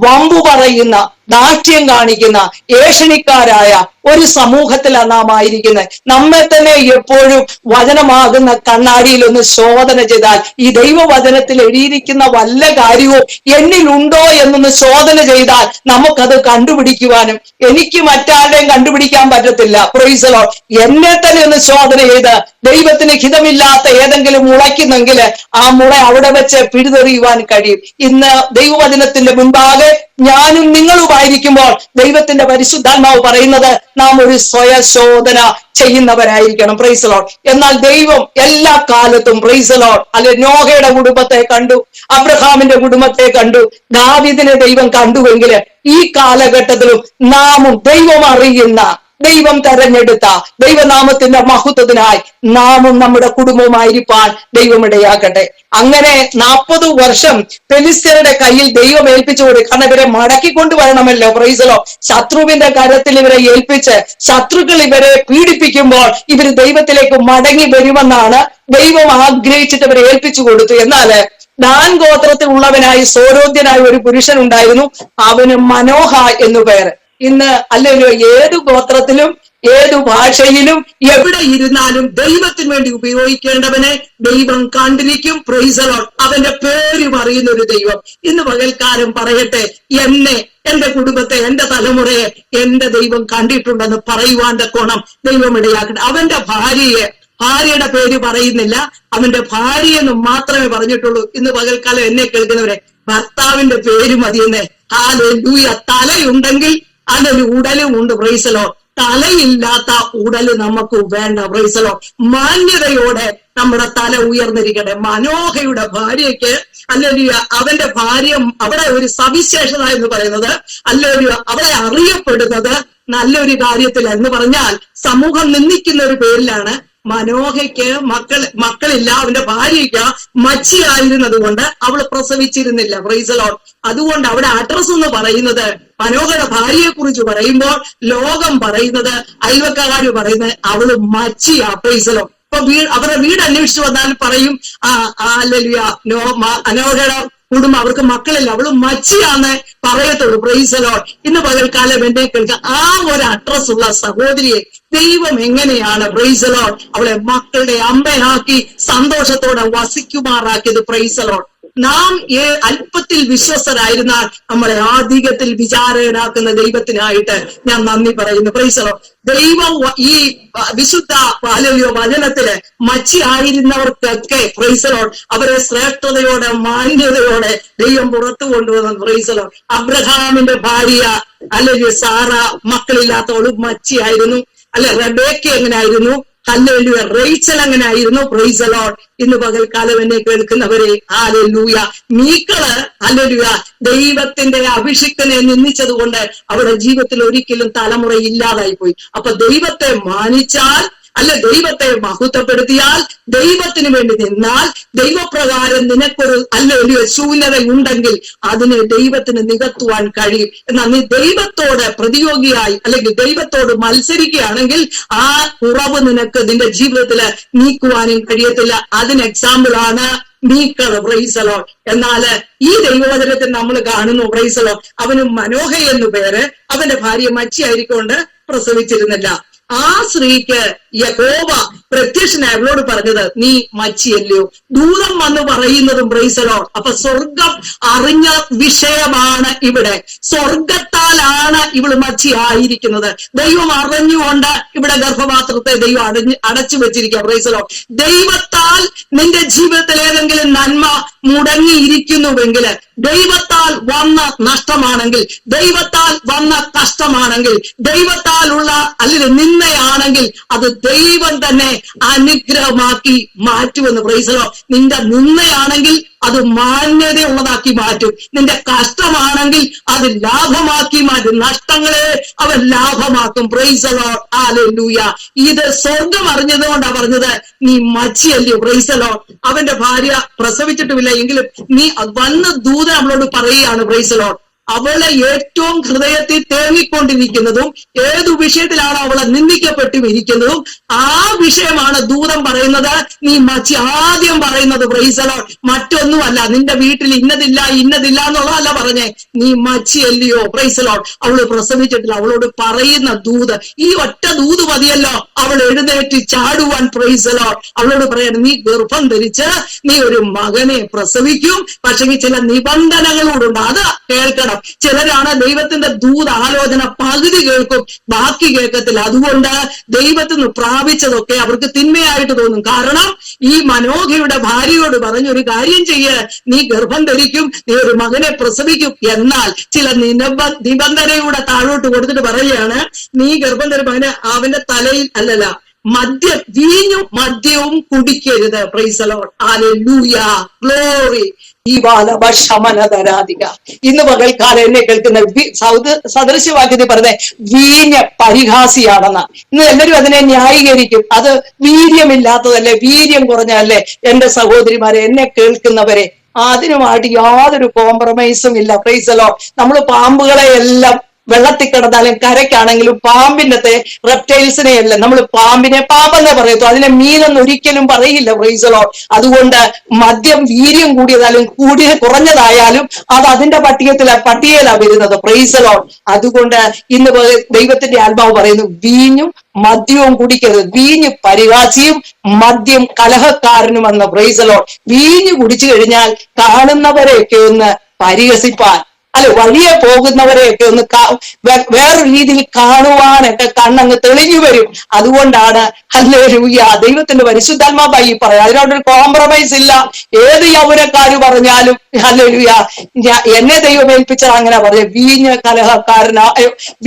വമ്പു പറയുന്ന, ദാഷ്ട്യം കാണിക്കുന്ന ഏഷണിക്കാരായ ഒരു സമൂഹത്തിലാണ് നാം ആയിരിക്കുന്നത്. നമ്മെ തന്നെ എപ്പോഴും വചനമാകുന്ന കണ്ണാടിയിൽ ഒന്ന് ശോധന ചെയ്താൽ ഈ ദൈവവചനത്തിൽ എഴുതിയിരിക്കുന്ന വല്ല കാര്യവും എന്നിലുണ്ടോ എന്നൊന്ന് ശോധന ചെയ്താൽ നമുക്കത് കണ്ടുപിടിക്കുവാനും, എനിക്ക് മറ്റാരുടെയും കണ്ടുപിടിക്കാൻ പറ്റത്തില്ല. Price the Lord. എന്നെ തന്നെ ഒന്ന് ശോധന ചെയ്ത് ദൈവത്തിന് ഹിതമില്ലാത്ത ഏതെങ്കിലും മുളയ്ക്കുന്നെങ്കിൽ ആ മുള അവിടെ വെച്ച് പിഴുതെറിയുവാൻ കഴിയും. ഇന്ന് ദൈവവചനത്തിന്റെ മുൻപാകെ ഞാനും നിങ്ങളുമായിരിക്കുമ്പോൾ ദൈവത്തിന്റെ പരിശുദ്ധാത്മാവ് പറയുന്നത് നാം ഒരു സ്വയശോധന ചെയ്യുന്നവരായിരിക്കണം. Praise the lord. എന്നാൽ ദൈവം എല്ലാ കാലത്തും പ്രൈസ് ദി ലോർഡ് അല്ലെ നോഹയുടെ കുടുംബത്തെ കണ്ടു, അബ്രഹാമിന്റെ കുടുംബത്തെ കണ്ടു, ദാവീദിനെ ദൈവം കണ്ടുവെങ്കിൽ ഈ കാലഘട്ടത്തിലും നാമും ദൈവം അറിയുന്ന, ദൈവം തെരഞ്ഞെടുത്ത ദൈവനാമത്തിന്റെ മഹത്വത്തിനായി നാമും നമ്മുടെ കുടുംബവുമായിരിക്കാൻ ദൈവം ഇടയാക്കട്ടെ. അങ്ങനെ 40 വർഷം ഫെലിസ്ത്യരുടെ കയ്യിൽ ദൈവം ഏൽപ്പിച്ചു കൊടുക്കും. കാരണം ഇവരെ മടക്കിക്കൊണ്ടുവരണമല്ലോ. Price the Lord. ശത്രുവിന്റെ കരത്തിൽ ഇവരെ ഏൽപ്പിച്ച് ശത്രുക്കൾ ഇവരെ പീഡിപ്പിക്കുമ്പോൾ ഇവര് ദൈവത്തിലേക്ക് മടങ്ങി വരുമെന്നാണ് ദൈവം ആഗ്രഹിച്ചിട്ട് ഇവരെ ഏൽപ്പിച്ചു കൊടുത്തു. എന്നാല് ദാൻ ഗോത്രത്തിൽ ഉള്ളവനായി സോരോദ്യനായ ഒരു പുരുഷൻ ഉണ്ടായിരുന്നു. അവന് മനോഹ എന്നു പേര്. ഇന്ന് അല്ലല്ലോ ഏതു ഗോത്രത്തിലും ഏതു ഭാഷയിലും എവിടെ ഇരുന്നാലും ദൈവത്തിന് വേണ്ടി ഉപയോഗിക്കേണ്ടവനെ ദൈവം കണ്ടിരിക്കും. Praise the lord. അവന്റെ പേര് പറയുന്ന ഒരു ദൈവം ഇന്ന് പകൽക്കാലം പറയട്ടെ, എന്നെ, എന്റെ കുടുംബത്തെ, എന്റെ തലമുറയെ എന്റെ ദൈവം കണ്ടിട്ടുണ്ടെന്ന് പറയുവാൻ തക്കോണം ദൈവം ഇടയാക്കട്ടെ. അവന്റെ ഭാര്യയുടെ പേര് പറയുന്നില്ല, അവന്റെ ഭാര്യയെന്ന് മാത്രമേ പറഞ്ഞിട്ടുള്ളൂ. ഇന്ന് പകൽക്കാലം എന്നെ കേൾക്കുന്നവരെ ഭർത്താവിന്റെ പേര് മതിയെന്നേ. ഹല്ലേലൂയ. തലയുണ്ടെങ്കിൽ അതിന് ഉടലും ഉണ്ട്. Praise the lord. തലയില്ലാത്ത ഉടല് നമുക്ക് വേണ്ട. Price the Lord. മാന്യതയോടെ നമ്മുടെ തല ഉയർന്നിരിക്കട്ടെ. മനോഹയുടെ ഭാര്യയ്ക്ക് അല്ലേലൂയ അവന്റെ ഭാര്യ അവിടെ ഒരു സവിശേഷത എന്ന് പറയുന്നത് അല്ലേലൂയ അവളെ അറിയപ്പെടുന്നത് നല്ലൊരു കാര്യത്തില എന്ന് പറഞ്ഞാൽ സമൂഹം നിന്ദിക്കുന്ന ഒരു പേരിലാണ്. മനോഹയ്ക്ക് മക്കളില്ല, അവന്റെ ഭാര്യയ്ക്ക് മച്ചിയായിരുന്നത് കൊണ്ട് അവൾ പ്രസവിച്ചിരുന്നില്ല. Price the lord. അതുകൊണ്ട് അവിടെ അഡ്രസ് എന്ന് പറയുന്നത് മനോഹയുടെ ഭാര്യയെ കുറിച്ച് പറയുമ്പോൾ ലോകം പറയുന്നത്, അയൽവക്കാര് പറയുന്നത് അവള് മച്ചിയാ. Price the Lord. ഇപ്പൊ അവരുടെ വീട് അന്വേഷിച്ചു വന്നാൽ പറയും അല്ലേലൂയ മനോഹയുടെ കുടുംബം അവർക്ക് മക്കളില്ല, അവള് മച്ചിയാന്ന് പറയത്തുള്ളൂ. Price the lord. ഇന്ന് പകൽക്കാലം എന്നെ കേൾക്കുക, ആ ഒരു അഡ്രസ് ഉള്ള സഹോദരിയെ ദൈവം എങ്ങനെയാണ് പ്രൈസ് ദി ലോർഡ് അവളെ മക്കളുടെ അമ്മയാക്കി സന്തോഷത്തോടെ വസിക്കുമാറാക്കിയത്. Price the lord. നാം അല്പത്തിൽ വിശ്വസ്തരായിരുന്നാൽ നമ്മളെ അധികത്തിൽ വിചാരകനാക്കുന്ന ദൈവത്തിനായിട്ട് ഞാൻ നന്ദി പറയുന്നു. Price the lord. ദൈവം ഈ വിശുദ്ധ വചനത്തില് മച്ചിയായിരുന്നവർക്കൊക്കെ പ്രൈസ് ദി ലോർഡ് അവരെ ശ്രേഷ്ഠതയോടെ മാന്യതയോടെ ദൈവം പുറത്തു കൊണ്ടുവന്നു. Price the Lord. അബ്രഹാമിന്റെ ഭാര്യ അല്ലെങ്കിൽ സാറ മക്കളില്ലാത്തവളും മച്ചിയായിരുന്നു. അല്ലെ റെബേക്ക എങ്ങനെയായിരുന്നു? ഹല്ലേലൂയ. റേച്ചൽ അങ്ങനെ ആയിരുന്നു. Price the lord. ഇന്ന് പകൽക്കാലം എന്നെ കേൾക്കുന്നവരെ ഹല്ലേലൂയ. മീക്കള് ഹല്ലേലൂയ ദൈവത്തിന്റെ അഭിഷിക്തനെ നിന്ദിച്ചത് കൊണ്ട് അവരുടെ ജീവിതത്തിൽ ഒരിക്കലും തലമുറ ഇല്ലാതായി പോയി. അപ്പൊ ദൈവത്തെ മാനിച്ചാൽ അല്ലെ ദൈവത്തെ മഹത്വപ്പെടുത്തിയാൽ, ദൈവത്തിന് വേണ്ടി നിന്നാൽ, ദൈവപ്രകാരം നിനക്കൊരു അല്ലെ ശൂന്യത ഉണ്ടെങ്കിൽ അതിനെ ദൈവത്തിന് നികത്തുവാൻ കഴിയും. എന്നാൽ നീ ദൈവത്തോട് പ്രതിയോഗിയായി അല്ലെങ്കിൽ ദൈവത്തോട് മത്സരിക്കുകയാണെങ്കിൽ ആ കുറവ് നിനക്ക് നിന്റെ ജീവിതത്തിൽ നീക്കുവാനും കഴിയത്തില്ല. അതിന് എക്സാമ്പിൾ ആണ് മീക്കൾ. Price the Lord. എന്നാല് ഈ ദൈവവചനത്തിൽ നമ്മൾ കാണുന്നു പ്രൈസ് ദി ലോർഡ് അവന് മനോഹ എന്നു പേര്, അവന്റെ ഭാര്യ മച്ചിയായിരിക്കൊണ്ട് പ്രസവിച്ചിരുന്നില്ല. ആ സ്ത്രീക്ക് യഹോവ പ്രത്യക്ഷനായി അവളോട് പറഞ്ഞത് നീ മച്ചിയല്ലയോ. ദൂതം വന്ന് പറയുന്നതും പ്രൈസ് ദി ലോർഡ്. അപ്പൊ സ്വർഗം അറിഞ്ഞ വിഷയമാണ് ഇവിടെ. സ്വർഗത്താലാണ് ഇവള് മച്ചിയായിരിക്കുന്നത്. ദൈവം അറിഞ്ഞുകൊണ്ട് ഇവിടെ ഗർഭപാത്രത്തെ ദൈവം അടച്ചു വെച്ചിരിക്കുക. Price the Lord. ദൈവത്താൽ നിന്റെ ജീവിതത്തിൽ ഏതെങ്കിലും നന്മ മുടങ്ങിയിരിക്കുന്നുവെങ്കിൽ, ദൈവത്താൽ വന്ന നഷ്ടമാണെങ്കിൽ, ദൈവത്താൽ വന്ന കഷ്ടമാണെങ്കിൽ, ദൈവത്താലുള്ള അല്ലെങ്കിൽ നിന്നയാണെങ്കിൽ അത് ദൈവം തന്നെ അനുഗ്രഹമാക്കി മാറ്റുമെന്ന്. Price the Lord. നിന്റെ നിന്നയാണെങ്കിൽ അത് മാന്യതയുള്ളതാക്കി മാറ്റും. നിന്റെ കഷ്ടമാണെങ്കിൽ അത് ലാഭമാക്കി മാറ്റും. നഷ്ടങ്ങളെ അവൻ ലാഭമാക്കും. Praise the lord. ഹല്ലേലൂയ. ഇത് സ്വർഗം അറിഞ്ഞതുകൊണ്ടാണ് പറഞ്ഞത് നീ മച്ചിയല്ലയോ. Price the lord. അവന്റെ ഭാര്യ പ്രസവിച്ചിട്ടുമില്ല എങ്കിലും നീ വന്ന് ദൂതൻ അവളോട് പറയുകയാണ്. Praise the Lord. അവളെ ഏറ്റവും ഹൃദയത്തിൽ തേങ്ങിക്കൊണ്ടിരിക്കുന്നതും ഏതു വിഷയത്തിലാണ് അവളെ നിന്ദിക്കപ്പെട്ടും ഇരിക്കുന്നതും ആ വിഷയമാണ് ദൂതൻ പറയുന്നത്. നീ മച്ചി ആദ്യം പറയുന്നത് പ്രൈസ് ദി ലോർഡ്, മറ്റൊന്നുമല്ല. നിന്റെ വീട്ടിൽ ഇന്നതില്ല എന്നുള്ളതല്ല പറഞ്ഞേ, നീ മച്ചിയല്ലയോ പ്രൈസ് ദി ലോർഡ്. അവള് പ്രസവിച്ചിട്ടില്ല, അവളോട് പറയുന്ന ദൂത്, ഈ ഒറ്റ ദൂത് മതിയല്ലോ അവൾ എഴുന്നേറ്റ് ചാടുവാൻ പ്രൈസ് ദി ലോർഡ്. അവളോട് പറയണം, നീ ഗർഭം ധരിച്ച് നീ ഒരു മകനെ പ്രസവിക്കും, പക്ഷേ ചില നിബന്ധനകളോടുണ്ട്, അത് കേൾക്കണം. ചിലരാണ് ദൈവത്തിന്റെ ദൂത് ആലോചന പകുതി കേൾക്കും, ബാക്കി കേൾക്കത്തില്ല. അതുകൊണ്ട് ദൈവത്തിൽ നിന്ന് പ്രാപിച്ചതൊക്കെ അവർക്ക് തിന്മയായിട്ട് തോന്നും. കാരണം ഈ മനോഹയുടെ ഭാര്യയോട് പറഞ്ഞൊരു കാര്യം ചെയ്യ്, നീ ഗർഭം ധരിക്കും, നീ ഒരു മകനെ പ്രസവിക്കും. എന്നാൽ ചില നിബന്ധനയുടെ താഴോട്ട് കൊടുത്തിട്ട് പറയുകയാണ്, നീ ഗർഭം ധരിക്കും, അവന്റെ തലയിൽ അല്ലല്ല വീഞ്ഞും മദ്യവും കുടിക്കരുത്. Praise the lord, hallelujah, glory. ഈ ബാലഭക്ഷമനതരാധിക ഇന്ന് പകൽക്കാലം എന്നെ കേൾക്കുന്ന സദൃശ്യവാക്യത്തിൽ പറഞ്ഞ വീഞ്ഞ് പരിഹാസിയാണെന്ന്. ഇന്ന് എല്ലാവരും അതിനെ ന്യായീകരിക്കും, അത് വീര്യമില്ലാത്തതല്ലേ, വീര്യം കുറഞ്ഞതല്ലേ. എന്റെ സഹോദരിമാരെ, എന്നെ കേൾക്കുന്നവരെ, അതിനുമായിട്ട് യാതൊരു കോംപ്രമൈസും ഇല്ല. Price the Lord. നമ്മൾ പാമ്പുകളെ എല്ലാം വെള്ളത്തിൽ കിടന്നാലും കരയ്ക്കാണെങ്കിലും പാമ്പിന്റെ റെപ്റ്റൈൽസിനെ അല്ല നമ്മൾ പാമ്പിനെ പാമ്പെന്നേ പറയത്തു, അതിനെ മീനൊന്നും ഒരിക്കലും പറയില്ല. Price the lord. അതുകൊണ്ട് മദ്യം വീര്യം കൂടിയതായാലും കുറഞ്ഞതായാലും അത് അതിന്റെ പട്ടികയിലാ വരുന്നത്. Price the lord. അതുകൊണ്ട് ഇന്ന് ദൈവത്തിന്റെ ആത്മാവ് പറയുന്നു, വീഞ്ഞും മദ്യവും കുടിക്കരുത്. വീഞ്ഞ് പരിഹാസിയും മദ്യം കലഹക്കാരനുമെന്ന്. Price the Lord. വീഞ്ഞ് കുടിച്ചു കഴിഞ്ഞാൽ കാണുന്നവരെയൊക്കെ ഒന്ന് പരിഹസിപ്പാൻ, വഴിയെ പോകുന്നവരെയൊക്കെ ഒന്ന് വേറൊരു രീതിയിൽ കാണുവാനൊക്കെ കണ്ണങ്ങ് തെളിഞ്ഞു വരും. അതുകൊണ്ടാണ് ഹല്ലേലൂയ ദൈവത്തിന്റെ പരിശുദ്ധാത്മാവായി പറയാം, അതിനോടൊരു കോംപ്രമൈസ് ഇല്ല. ഏത് യൗവനക്കാര് പറഞ്ഞാലും ഹല്ലേലൂയ, എന്നെ ദൈവം ഏൽപ്പിച്ചത് അങ്ങനെ പറയാം. വീഞ്ഞ്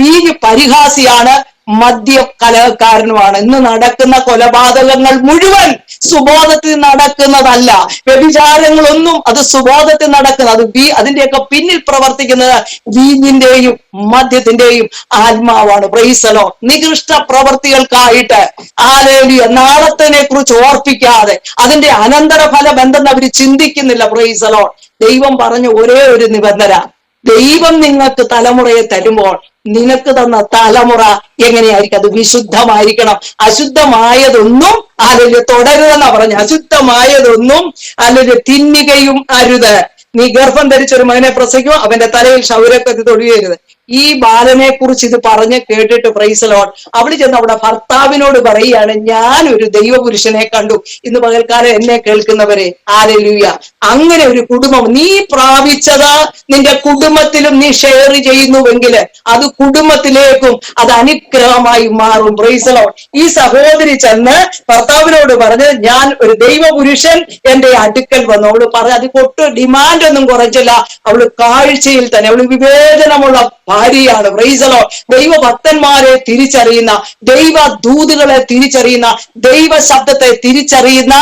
വീഞ്ഞ് പരിഹാസിയാണ്, മദ്യം കലഹക്കാരനുമാണ്. ഇന്ന് നടക്കുന്ന കൊലപാതകങ്ങൾ മുഴുവൻ സുബോധത്തിൽ നടക്കുന്നതല്ല. വ്യഭിചാരങ്ങളൊന്നും അത് സുബോധത്തിൽ നടക്കുന്നത്, അതിന്റെയൊക്കെ പിന്നിൽ പ്രവർത്തിക്കുന്നത് വീഞ്ഞിന്റെയും മദ്യത്തിന്റെയും ആത്മാവാണ്. Praise the lord. നികൃഷ്ട പ്രവർത്തികൾക്കായിട്ട് ഹല്ലേലൂയ നാളത്തിനെ കുറിച്ച് ഓർപ്പിക്കാതെ അതിന്റെ അനന്തരഫലം എന്തെന്ന് അവർ ചിന്തിക്കുന്നില്ല. Praise the lord. ദൈവം പറഞ്ഞ ഒരേ ഒരു നിബന്ധന, ദൈവം നിങ്ങൾക്ക് തലമുറയെ തരുമ്പോൾ നിനക്ക് തന്ന തലമുറ എങ്ങനെയായിരിക്കും? അത് വിശുദ്ധമായിരിക്കണം. അശുദ്ധമായതൊന്നും തുടരുതെന്നാ പറഞ്ഞു. അശുദ്ധമായതൊന്നും തിന്നുകയും അരുത്. നീ ഗർഭം ധരിച്ചൊരു മകനെ പ്രസവിക്കും, അവന്റെ തലയിൽ ക്ഷൗരക്കത്തി തൊടുകയരുത്. ഈ ബാലനെ കുറിച്ച് ഇത് പറഞ്ഞ് കേട്ടിട്ട് പ്രൈസ് ദി ലോർഡ് അവള് ചെന്ന് അവിടെ ഭർത്താവിനോട് പറയുകയാണ്, ഞാൻ ഒരു ദൈവപുരുഷനെ കണ്ടു. ഇന്ന് പകൽക്കാലം എന്നെ കേൾക്കുന്നവരെ, ഹല്ലേലൂയ, അങ്ങനെ ഒരു കുടുംബം നീ പ്രാപിച്ചത് നിന്റെ കുടുംബത്തിലും നീ ഷെയർ ചെയ്യുന്നുവെങ്കിൽ അത് കുടുംബത്തിലേക്കും അത് അനുഗ്രഹമായി മാറും. Price the lord. ഈ സഹോദരി ചെന്ന് ഭർത്താവിനോട് പറഞ്ഞ്, ഞാൻ ഒരു ദൈവപുരുഷൻ എന്റെ അടുക്കൽ വന്നു. അവള് പറഞ്ഞു, അത് കൊട്ട് ഡിമാൻഡ് ഒന്നും കുറച്ചില്ല. അവള് കാഴ്ചയിൽ തന്നെ അവള് വിവേചനമുള്ള ഭാര്യയാണ്. Price the Lord. ദൈവഭക്തന്മാരെ തിരിച്ചറിയുന്ന, ദൈവ ദൂതുകളെ തിരിച്ചറിയുന്ന, ദൈവ ശബ്ദത്തെ തിരിച്ചറിയുന്ന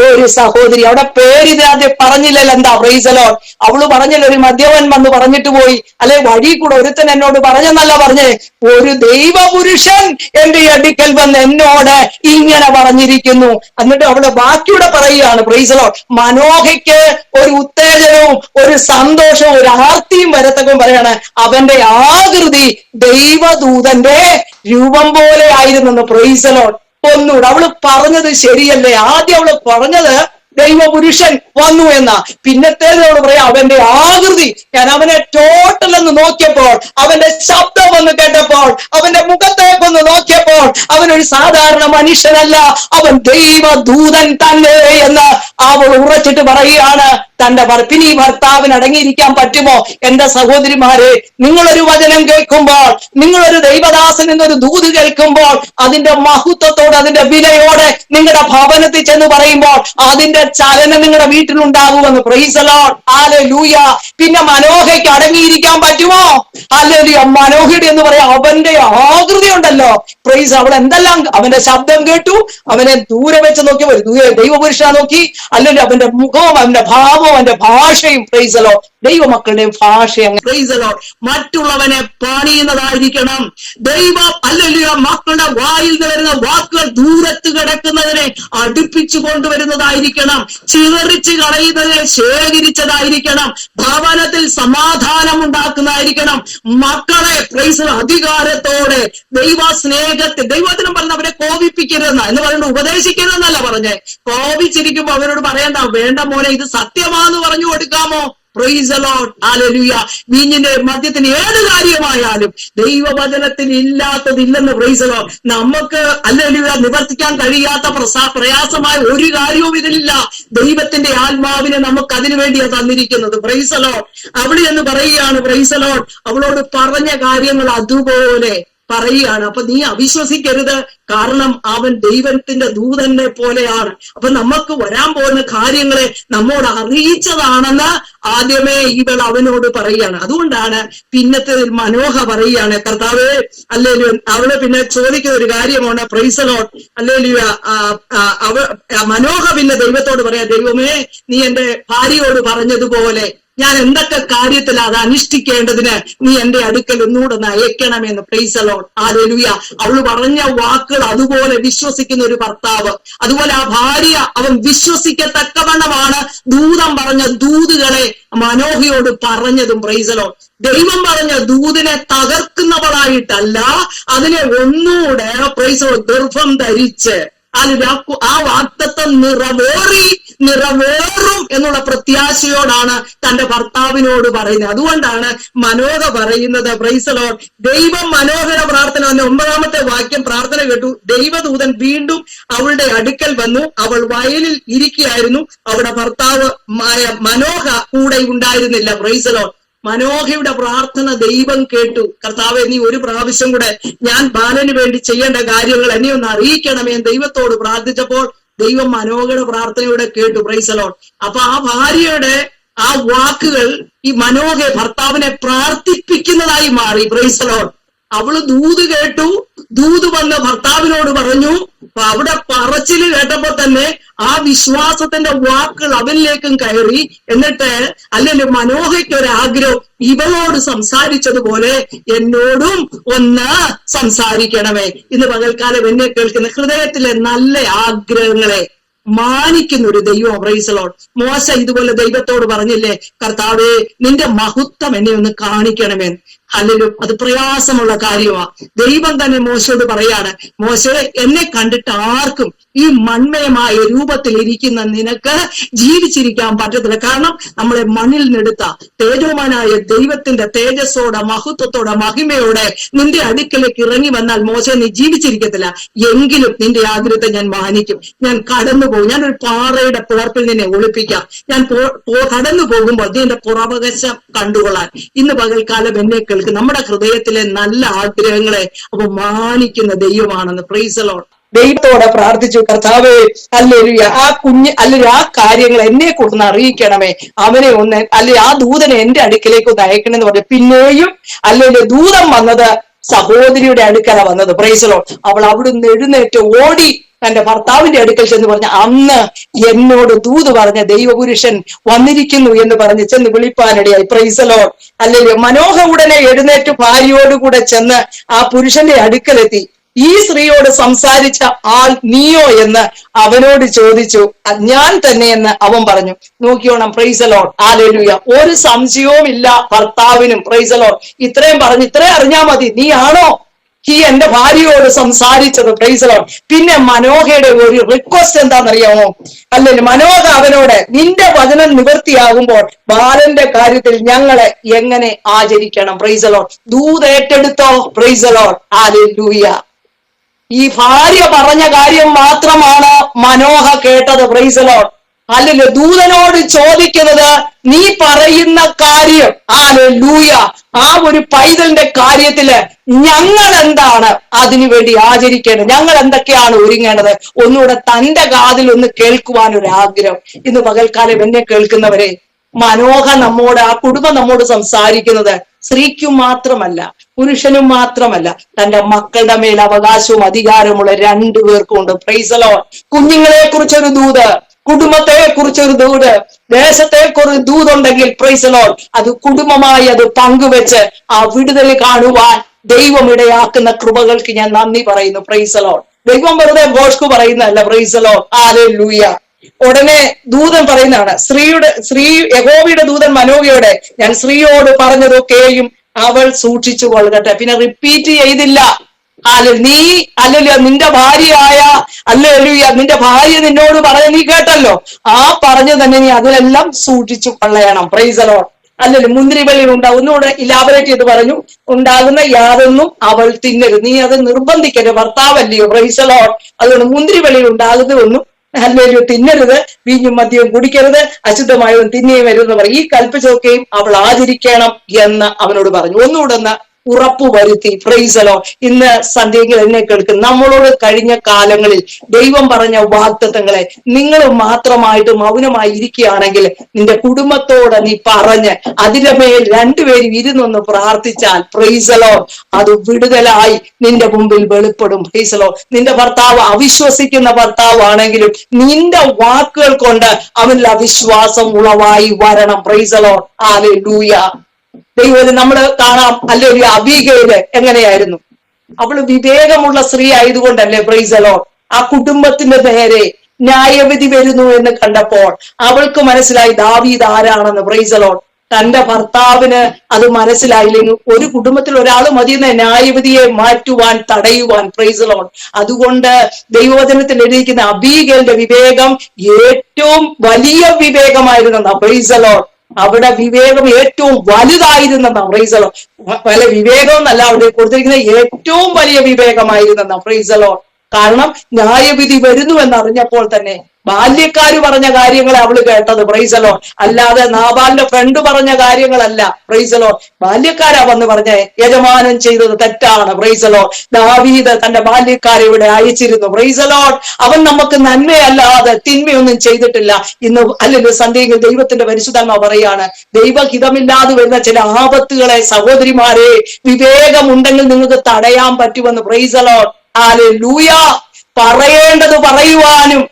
ഒരു സഹോദരി. അവിടെ പേരിതാതെ പറഞ്ഞില്ലല്ലോ. എന്താ? Price the Lord. അവള് പറഞ്ഞില്ല ഒരു മദ്യവൻ വന്ന് പറഞ്ഞിട്ട് പോയി, അല്ലെ വഴി കൂടെ ഒരുത്തൻ എന്നോട് പറഞ്ഞെന്നല്ല പറഞ്ഞേ, ഒരു ദൈവപുരുഷൻ എന്റെ അടുക്കൽ വന്ന് എന്നോട് ഇങ്ങനെ പറഞ്ഞിരിക്കുന്നു. എന്നിട്ട് അവള് ബാക്കിയുടെ പറയുകയാണ്. Praise the Lord. മനോഹയ്ക്ക് ഒരു ഉത്തേജനവും ഒരു സന്തോഷവും ഒരു ആർത്തിയും വരത്തക്കും പറയാണ്, അവന്റെ ആകൃതി ദൈവദൂതന്റെ രൂപം പോലെ ആയിരുന്നെന്ന്. Price the Lord. ഒന്നുകൂടെ അവള് പറഞ്ഞത് ശരിയല്ലേ? ആദ്യം അവള് പറഞ്ഞത് ദൈവപുരുഷൻ വന്നു എന്ന, പിന്നത്തേതോട് പറയാം അവന്റെ ആകൃതി. ഞാൻ അവനെ ടോട്ടൽ എന്ന് നോക്കിയപ്പോൾ, അവന്റെ ശബ്ദം ഒന്ന് കേട്ടപ്പോൾ, അവന്റെ മുഖത്തേക്കൊന്ന് നോക്കിയപ്പോൾ അവനൊരു സാധാരണ മനുഷ്യനല്ല, അവൻ ദൈവദൂതൻ തന്നെ എന്ന് അവൾ ഉറച്ചിട്ട് പറയുകയാണ്. തന്റെ പിന്നെ ഈ ഭർത്താവിന് അടങ്ങിയിരിക്കാൻ പറ്റുമോ? എന്റെ സഹോദരിമാരെ, നിങ്ങളൊരു വചനം കേൾക്കുമ്പോൾ, നിങ്ങളൊരു ദൈവദാസൻ എന്നൊരു ദൂത് കേൾക്കുമ്പോൾ, അതിന്റെ മഹത്വത്തോടെ അതിന്റെ വിലയോടെ നിങ്ങളുടെ ഭവനത്തിൽ ചെന്ന് പറയുമ്പോൾ അതിന്റെ ചലനം നിങ്ങളുടെ വീട്ടിലുണ്ടാകുമെന്ന്. Praise the lord. ഹല്ലേലൂയ. പിന്നെ മനോഹയ്ക്ക് അടങ്ങിയിരിക്കാൻ പറ്റുമോ? ഹല്ലേലൂയ. മനോഹയുടെ എന്ന് പറയാം അവന്റെ ആകൃതി ഉണ്ടല്ലോ. പ്രൈസ്. അവൾ എന്തെല്ലാം, അവന്റെ ശബ്ദം കേട്ടു, അവനെ ദൂരെ വെച്ച് നോക്കിയപ്പോൾ ദൈവപുരുഷ നോക്കി, അല്ലെങ്കിൽ അവന്റെ മുഖവും അവന്റെ ഭാവവും അവന്റെ ഭാഷയും. Price the Lord. ദൈവമക്കളുടെയും ഭാഷ മറ്റുള്ളവനെ പണിയുന്നതായിരിക്കണം. ദൈവം അല്ലല്ലോ മക്കളുടെ വായിൽ നിന്ന് വരുന്ന വാക്കുകൾ ദൂരത്ത് കിടക്കുന്നതിനെ അടുപ്പിച്ചു കൊണ്ടുവരുന്നതായിരിക്കണം. ചിതറിച്ച് കളയുന്നതിനെ ശേഖരിച്ചതായിരിക്കണം. ഭവനത്തിൽ സമാധാനം ഉണ്ടാക്കുന്നതായിരിക്കണം. മക്കളെ അധികാരത്തോടെ ദൈവ സ്നേഹത്തെ ദൈവത്തിനും പറഞ്ഞ അവരെ കോപിപ്പിക്കരുതെന്ന എന്ന് പറയുന്നത് ഉപദേശിക്കരുതെന്നല്ല പറഞ്ഞേ. കോപിച്ചിരിക്കുമ്പോ അവരോട് പറയണ്ട, വേണ്ട മോനെ ഇത് സത്യമാണെന്ന് പറഞ്ഞു കൊടുക്കാമോ? Praise the lord, hallelujah. വീഞ്ഞിന്റെ മദ്യത്തിന് ഏത് കാര്യമായാലും ദൈവവചനത്തിന് ഇല്ലാത്തതില്ലെന്ന് പ്രൈസ് ദി ലോർഡ്. നമുക്ക് ഹല്ലേലൂയ നിവർത്തിക്കാൻ കഴിയാത്ത പ്രയാസമായ ഒരു കാര്യവും ഇതിലില്ല. ദൈവത്തിന്റെ ആത്മാവിനെ നമുക്ക് അതിനു വേണ്ടിയാണ് തന്നിരിക്കുന്നത്. Price the Lord. അവിടെ എന്ന് പറയുകയാണ് പ്രൈസ് ദി ലോർഡ്, അവളോട് പറഞ്ഞ കാര്യങ്ങൾ അതുപോലെ പറയുകയാണ്. അപ്പൊ നീ അവിശ്വസിക്കരുത്, കാരണം അവൻ ദൈവത്തിന്റെ ദൂതനെ പോലെയാണ്. അപ്പൊ നമുക്ക് വരാൻ പോകുന്ന കാര്യങ്ങളെ നമ്മോട് അറിയിച്ചതാണെന്ന് ആദ്യമേ ഇവൾ അവനോട് പറയുകയാണ്. അതുകൊണ്ടാണ് പിന്നത്തെ മനോഹ പറയുകയാണ്, കർത്താവേ അല്ലേലു. അവള് പിന്നെ ചോദിക്കുന്ന ഒരു കാര്യമാണ് പ്രൈസ് ദി ലോർഡ്, അല്ലേലു. മനോഹ പിന്നെ ദൈവത്തോട് പറയാ, ദൈവമേ നീ എന്റെ ഭാര്യയോട് പറഞ്ഞതുപോലെ ഞാൻ എന്തൊക്കെ കാര്യത്തിൽ അത് അനുഷ്ഠിക്കേണ്ടതിന് നീ എന്റെ അടുക്കൽ ഒന്നുകൂടെ അയക്കണമെന്ന്. Praise the lord, hallelujah. അവള് പറഞ്ഞ വാക്കുകൾ അതുപോലെ വിശ്വസിക്കുന്ന ഒരു ഭർത്താവ്, അതുപോലെ ആ ഭാര്യ അവൻ വിശ്വസിക്കത്തക്കവണ്ണമാണ് ദൂതൻ പറഞ്ഞ ദൂതുകളെ മനോഹയോട് പറഞ്ഞതും. Price the lord. ദൈവം പറഞ്ഞ ദൂതിനെ തകർക്കുന്നവളായിട്ടല്ല, അതിനെ ഒന്നുകൂടെ പ്രൈസ് ദി ലോർഡ് ഗർഭം ധരിച്ച് ആ വാഗ്ദത്തം നിറവേറും എന്നുള്ള പ്രത്യാശയോടാണ് തന്റെ ഭർത്താവിനോട് പറയുന്നത്. അതുകൊണ്ടാണ് മനോഹ പറയുന്നത് പ്രൈസ് ദി ലോർഡ്. ദൈവം മനോഹര പ്രാർത്ഥന വന്ന 9-ാമത്തെ വാക്യം പ്രാർത്ഥന കേട്ടു. ദൈവദൂതൻ വീണ്ടും അവളുടെ അടുക്കൽ വന്നു. അവൾ വയലിൽ ഇരിക്കുകയായിരുന്നു. അവളുടെ ഭർത്താവ് മനോഹ കൂടെ ഉണ്ടായിരുന്നില്ല. Price the Lord. മനോഹയുടെ പ്രാർത്ഥന ദൈവം കേട്ടു. കർത്താവെ നീ ഒരു പ്രാവശ്യം കൂടെ ഞാൻ ബാലന് വേണ്ടി ചെയ്യേണ്ട കാര്യങ്ങൾ എന്നെ ഒന്ന് അറിയിക്കണമേ എന്ന് ദൈവത്തോട് പ്രാർത്ഥിച്ചപ്പോൾ ദൈവം മനോഹയുടെ പ്രാർത്ഥനയോടെ കേട്ടു. Price the lord. അപ്പൊ ആ ഭാര്യയുടെ ആ വാക്കുകൾ ഈ മനോഹയെ ഭർത്താവിനെ പ്രാർത്ഥിപ്പിക്കുന്നതായി മാറി. Price the Lord. അവള് ദൂത് കേട്ടു. ദൂത് വന്ന് ഭർത്താവിനോട് പറഞ്ഞു. അവിടെ പറച്ചില് കേട്ടപ്പോ തന്നെ ആ വിശ്വാസത്തിന്റെ വാക്കുകൾ അവനിലേക്കും കയറി. എന്നിട്ട് അല്ലെങ്കിൽ മനോഹയ്ക്കൊരാഗ്രഹം, ഇവളോട് സംസാരിച്ചതുപോലെ എന്നോടും ഒന്ന് സംസാരിക്കണമേ. ഇന്ന് പകൽക്കാലം എന്നെ കേൾക്കുന്ന ഹൃദയത്തിലെ നല്ല ആഗ്രഹങ്ങളെ മാനിക്കുന്ന ഒരു ദൈവം. Price the Lord. മോശ ഇതുപോലെ ദൈവത്തോട് പറഞ്ഞില്ലേ, കർത്താവേ നിന്റെ മഹത്വം എന്നെ ഒന്ന് കാണിക്കണമേ. അല്ലെങ്കിൽ അത് പ്രയാസമുള്ള കാര്യമാണ്. ദൈവം തന്നെ മോശയോട് പറയാണ്, മോശെ എന്നെ കണ്ടിട്ട് ആർക്കും ഈ മൺമയമായ രൂപത്തിൽ ഇരിക്കുന്ന നിനക്ക് ജീവിച്ചിരിക്കാൻ പറ്റത്തില്ല. കാരണം നമ്മളെ മണ്ണിൽ നിന്നെടുത്ത തേജോമാനായ ദൈവത്തിന്റെ തേജസ്സോടെ മഹത്വത്തോടെ മഹിമയോടെ നിന്റെ അടുക്കലേക്ക് ഇറങ്ങി വന്നാൽ മോശ നീ ജീവിച്ചിരിക്കത്തില്ല. എങ്കിലും നിന്റെ ആഗ്രഹത്തെ ഞാൻ മാനിക്കും. ഞാൻ കടന്നു പോകും. ഞാൻ ഒരു പാറയുടെ പിളർപ്പിൽ നിന്നെ ഒളിപ്പിക്കാം. ഞാൻ കടന്നു പോകുമ്പോൾ നിന്റെ പുറവകശം കണ്ടുകൊള്ളാൻ. ഇന്ന് പകൽക്കാലം എന്നെ കേൾക്കും. നമ്മുടെ ഹൃദയത്തിലെ നല്ല ആഗ്രഹങ്ങളെ അപ്പൊ മാനിക്കുന്ന ദൈവമാണെന്ന്. Price the Lord. ദൈവത്തോടെ പ്രാർത്ഥിച്ചു, കർത്താവേ ഹല്ലേലൂയ ആ കുഞ്ഞ് അല്ലെങ്കിൽ ആ കാര്യങ്ങൾ എന്നെ കൊടുന്ന് അറിയിക്കണമേ. അവനെ ഒന്ന് അല്ലെങ്കിൽ ആ ദൂതനെ എന്റെ അടുക്കലേക്ക് ഒന്ന് അയക്കണമെന്ന് പറഞ്ഞു. പിന്നെയും അല്ലെങ്കിൽ ദൂതൻ വന്നത് സഹോദരിയുടെ അടുക്കല വന്നത്. Price the Lord. അവൾ അവിടുന്ന് എഴുന്നേറ്റ് ഓടി തന്റെ ഭർത്താവിന്റെ അടുക്കൽ ചെന്ന് പറഞ്ഞ, അന്ന് എന്നോട് ദൂത് പറഞ്ഞ ദൈവപുരുഷൻ വന്നിരിക്കുന്നു എന്ന് പറഞ്ഞ് ചെന്ന് വിളിപ്പാനിടയായി. Price the lord. അല്ലെങ്കിൽ മനോഹ ഉടനെ എഴുന്നേറ്റ് ഭാര്യയോടുകൂടെ ചെന്ന് ആ പുരുഷന്റെ അടുക്കലെത്തി. ഈ സ്ത്രീയോട് സംസാരിച്ച ആൾ നീയോ എന്ന് അവനോട് ചോദിച്ചു. ഞാൻ തന്നെ എന്ന് അവൻ പറഞ്ഞു. നോക്കിയോണം. Praise the lord. ഹല്ലേലൂയ. ഒരു സംശയവും ഇല്ല ഭർത്താവിനും. Praise the lord. ഇത്രയും പറഞ്ഞു, ഇത്രയും അറിഞ്ഞാ മതി, നീ ആണോ ഈ എന്റെ ഭാര്യയോട് സംസാരിച്ചത്? Price the Lord. പിന്നെ മനോഹയുടെ ഒരു റിക്വസ്റ്റ് എന്താണെന്നറിയാമോ? അല്ലെങ്കിൽ മനോഹ അവനോട്, നിന്റെ വചനം നിവൃത്തിയാകുമ്പോൾ ബാലന്റെ കാര്യത്തിൽ ഞങ്ങളെ എങ്ങനെ ആചരിക്കണം? Praise the lord. ദൂത് ഏറ്റെടുത്തോ? Praise the lord. ഹല്ലേലൂയ. ഈ ഭാര്യ പറഞ്ഞ കാര്യം മാത്രമാണ് മനോഹ കേട്ടത്. Praise the lord. അല്ലെങ്കിൽ ദൂതനോട് ചോദിക്കുന്നത് നീ പറയുന്ന കാര്യം, ഹല്ലേലൂയ, ആ ഒരു പൈതലിന്റെ കാര്യത്തില് ഞങ്ങൾ എന്താണ് അതിനു വേണ്ടി ആചരിക്കേണ്ടത്, ഞങ്ങൾ എന്തൊക്കെയാണ് ഒരുങ്ങേണ്ടത്, ഒന്നുകൂടെ തന്റെ കാതിൽ ഒന്ന് കേൾക്കുവാൻ ഒരു ആഗ്രഹം. ഇന്ന് പകൽക്കാലം എന്നെ കേൾക്കുന്നവരെ, മനോഹ നമ്മോട്, ആ കുടുംബം നമ്മോട് സംസാരിക്കുന്നത് സ്ത്രീക്കും മാത്രമല്ല പുരുഷനും മാത്രമല്ല, തന്റെ മക്കളുടെ മേൽ അവകാശവും അധികാരമുള്ള രണ്ടുപേർക്കും ഉണ്ട്. Praise the Lord. കുഞ്ഞുങ്ങളെ കുറിച്ചൊരു ദൂത്, കുടുംബത്തെ കുറിച്ചൊരു ദൂത്, ദേശത്തെ കുറിച്ച് ദൂതുണ്ടെങ്കിൽ പ്രൈസ് ലോർഡ് അത് കുടുംബമായി അത് പങ്കുവെച്ച് ആ വിടുതൽ കാണുവാൻ ദൈവം ഇടയാക്കുന്ന കൃപകൾക്ക് ഞാൻ നന്ദി പറയുന്നു. Praise lord. ദൈവം വെറുതെ ഭോഷ്കു പറയുന്നതല്ല. Praise lord. ഹല്ലേലൂയ. ഉടനെ ദൂതൻ പറയുന്നതാണ്, യഹോവയുടെ ദൂതൻ മനോവയോടെ ഞാൻ സ്ത്രീയോട് പറഞ്ഞതൊക്കെയും അവൾ സൂക്ഷിച്ചു കൊള്ളട്ടെ. പിന്നെ റിപ്പീറ്റ് ചെയ്തില്ല. നീ നിന്റെ ഭാര്യയായ നിന്റെ ഭാര്യ നിന്നോട് പറഞ്ഞ നീ കേട്ടല്ലോ, ആ പറഞ്ഞു തന്നെ നീ അതിലെല്ലാം സൂക്ഷിച്ചു കൊള്ളയണം. Praise Lord. മുന്തിരിവള്ളിയിൽ ഉണ്ടാവും. ഒന്നുകൂടെ ഇലാബറേറ്റ് ചെയ്ത് പറഞ്ഞു, ഉണ്ടാകുന്ന യാതൊന്നും അവൾ തിന്നരുത്. നീ അത് നിർബന്ധിക്കരുത്, ഭർത്താവല്ലയോ. Praise Lord. അതുകൊണ്ട് മുന്തിരിവള്ളിയിൽ ഉണ്ടാകുന്നതൊന്നും തിന്നരുത്, വീഞ്ഞും മദ്യവും കുടിക്കരുത്, അശുദ്ധമായതും തിന്നുകയും വരുമെന്ന് പറയും. ഈ കൽപ്പിച്ചൊക്കെയും അവൾ ആചരിക്കണം എന്ന് അവനോട് പറഞ്ഞു. ഒന്നുകൂടെ ഉറപ്പുവരുത്തി. Praise lord. ഇന്ന് സന്ധ്യയിൽ എന്നെ കേൾക്കും, നമ്മളോട് കഴിഞ്ഞ കാലങ്ങളിൽ ദൈവം പറഞ്ഞ വാഗ്ദത്തങ്ങളെ നിങ്ങൾ മാത്രമായിട്ട് മൗനമായി ഇരിക്കുകയാണെങ്കിൽ നിന്റെ കുടുംബത്തോട് നീ പറഞ്ഞ് അതിന്റെ മേൽ രണ്ടുപേരും ഇരുന്നൊന്ന് പ്രാർത്ഥിച്ചാൽ പ്രൈസ് ലോർഡ് അത് വിടുതലായി നിന്റെ മുമ്പിൽ വെളിപ്പെടും. Praise lord. നിന്റെ ഭർത്താവ് അവിശ്വസിക്കുന്ന ഭർത്താവാണെങ്കിലും നിന്റെ വാക്കുകൾ കൊണ്ട് അവനിൽ അവിശ്വാസം ഉളവായി വരണം. Praise lord. ഹല്ലേലൂയ. ദൈവം നമ്മൾ കാണാം. ഒരു അബീഗയില് എങ്ങനെയായിരുന്നു? അവള് വിവേകമുള്ള സ്ത്രീ ആയതുകൊണ്ടല്ലേ പ്രൈസ് ലോർഡ് ആ കുടുംബത്തിന്റെ നേരെ ന്യായവിധി വരുന്നു എന്ന് കണ്ടപ്പോൾ അവൾക്ക് മനസ്സിലായി ദാവീദ് ആരാണെന്ന്. Praise lord. തന്റെ ഭർത്താവിന് അത് മനസ്സിലായില്ലെങ്കിൽ ഒരു കുടുംബത്തിൽ ഒരാൾ മതിയെന്ന ന്യായവിധിയെ മാറ്റുവാൻ, തടയുവാൻ. Praise Lord. അതുകൊണ്ട് ദൈവവചനത്തിൽ എഴുതിയിരിക്കുന്ന അബീഗയിലിന്റെ വിവേകം ഏറ്റവും വലിയ വിവേകമായിരുന്നെന്നാ. Praise Lord. അവിടെ വിവേകം ഏറ്റവും വലുതായിരുന്നെന്നാ. Praise Lord. പല വിവേകം എന്നല്ല അവിടെ കൊടുത്തിരിക്കുന്ന ഏറ്റവും വലിയ വിവേകമായിരുന്നെന്നാ. Praise Lord. കാരണം ന്യായവിധി വരുന്നു എന്നറിഞ്ഞപ്പോൾ തന്നെ ബാല്യക്കാര് പറഞ്ഞ കാര്യങ്ങളെ അവള് കേട്ടത്. Praise lord. അല്ലാതെ നാബാലിന്റെ ഫ്രണ്ട് പറഞ്ഞ കാര്യങ്ങളല്ല. Praise Lord. ബാല്യക്കാരാ വന്ന് പറഞ്ഞ യജമാനൻ ചെയ്തത് തെറ്റാണ്. Praise lord. ദാവീദ് തന്റെ ബാല്യക്കാരെ ഇവിടെ അയച്ചിരുന്നു. Praise lord. അവൻ നമുക്ക് നന്മയല്ലാതെ തിന്മയൊന്നും ചെയ്തിട്ടില്ല. ഇന്ന് സന്ധ്യയിൽ ദൈവത്തിന്റെ പരിശുദ്ധാത്മാവ് പറയാണ്, ദൈവഹിതമില്ലാതെ വരുന്ന ചില ആപത്തുകളെ സഹോദരിമാരെ വിവേകമുണ്ടെങ്കിൽ നിങ്ങൾക്ക് തടയാൻ പറ്റുമെന്ന്. Praise lord. ഹല്ലേലൂയ. പറയേണ്ടത് പറയുവാനും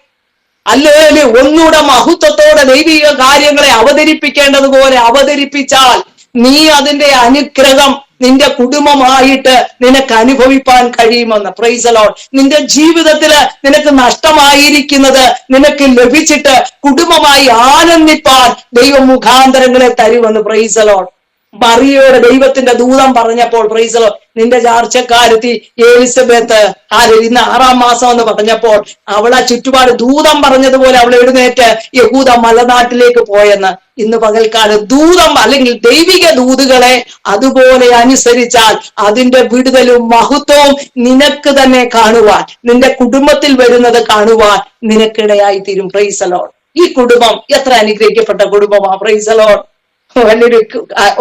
ഒന്നുകൂടെ മഹത്വത്തോടെ ദൈവിക കാര്യങ്ങളെ അവതരിപ്പിക്കേണ്ടതുപോലെ അവതരിപ്പിച്ചാൽ നീ അതിന്റെ അനുഗ്രഹം നിന്റെ കുടുംബമായിട്ട് നിനക്ക് അനുഭവിപ്പാൻ കഴിയുമെന്ന്. Praise lord. നിന്റെ ജീവിതത്തില് നിനക്ക് നഷ്ടമായിരിക്കുന്നത് നിനക്ക് ലഭിച്ചിട്ട് കുടുംബമായി ആനന്ദിപ്പാൻ ദൈവം മുഖാന്തരങ്ങളെ തരുമെന്ന്. Praise Lord. മറിയോട് ദൈവത്തിന്റെ ദൂതം പറഞ്ഞപ്പോൾ പ്രൈസ് ലോർഡ് നിന്റെ ചാർച്ചക്കാരത്തി എലിസബത്ത് ഇന്ന് 6-ാം മാസം എന്ന് പറഞ്ഞപ്പോൾ അവളെ ചുറ്റുപാട് ദൂതം പറഞ്ഞതുപോലെ അവൾ എഴുന്നേറ്റ് യഹൂദ മലനാട്ടിലേക്ക് പോയെന്ന്. ഇന്ന് പകൽക്കാലം ദൂതം അല്ലെങ്കിൽ ദൈവിക ദൂതുകളെ അതുപോലെ അനുസരിച്ചാൽ അതിന്റെ വിടുതലും മഹത്വവും നിനക്ക് തന്നെ കാണുവാൻ, നിന്റെ കുടുംബത്തിൽ വരുന്നത് കാണുവാൻ നിനക്കിടയായി തീരും. Praise lord. ഈ കുടുംബം എത്ര അനുഗ്രഹിക്കപ്പെട്ട കുടുംബമാ. Praise Lord. വലിയൊരു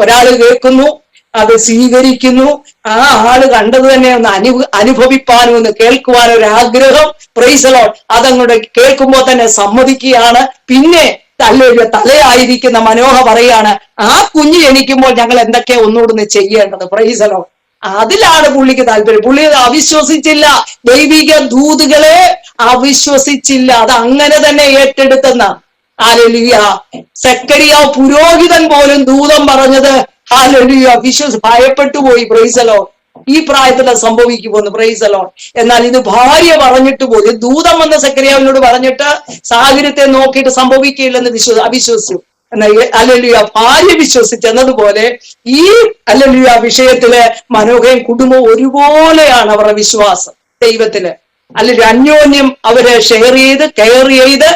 ഒരാള് കേൾക്കുന്നു, അത് സ്വീകരിക്കുന്നു, ആ ആള് കണ്ടത് തന്നെ ഒന്ന് അനുഭവിപ്പാനും ഒന്ന് കേൾക്കുവാനും ഒരു ആഗ്രഹം. Praise lord. അതങ്ങോട്ട് കേൾക്കുമ്പോൾ തന്നെ സമ്മതിക്കുകയാണ്. പിന്നെ തലയായിരിക്കുന്ന മനോഹ പറയാണ്, ആ കുഞ്ഞ് ജനിക്കുമ്പോൾ ഞങ്ങൾ എന്തൊക്കെയാ ഒന്നുകൂടെ ചെയ്യേണ്ടത്. Praise lord. അതിലാണ് പുള്ളിക്ക് താല്പര്യം. പുള്ളി അവിശ്വസിച്ചില്ല, ദൈവിക ദൂതുകളെ അവിശ്വസിച്ചില്ല, അത് അങ്ങനെ തന്നെ ഏറ്റെടുത്തെന്ന. ഹല്ലേലൂയ. സെക്കറിയാവ് പുരോഹിതൻ പോലും ദൂതം പറഞ്ഞത് ഹല്ലേലൂയ ഭയപ്പെട്ടു പോയി. Praise lord. ഈ പ്രായത്തിൽ സംഭവിക്കുമെന്ന്. Praise lord. എന്നാൽ ഇത് ഭാര്യ പറഞ്ഞിട്ട് പോലും ദൂതം വന്ന സെക്കറിയാവിനോട് പറഞ്ഞിട്ട് സാഹചര്യത്തെ നോക്കിയിട്ട് സംഭവിക്കില്ലെന്ന് അവിശ്വസിച്ചു. എന്നാൽ ഹല്ലേലൂയ ഭാര്യ വിശ്വസിച്ചെന്നതുപോലെ ഈ ഹല്ലേലൂയ വിഷയത്തില് മനോഹയും കുടുംബവും ഒരുപോലെയാണ് അവരുടെ വിശ്വാസം ദൈവത്തില്. അല്ലെങ്കിൽ അന്യോന്യം അവരെ ഷെയർ ചെയ്ത് കെയർ ചെയ്ത്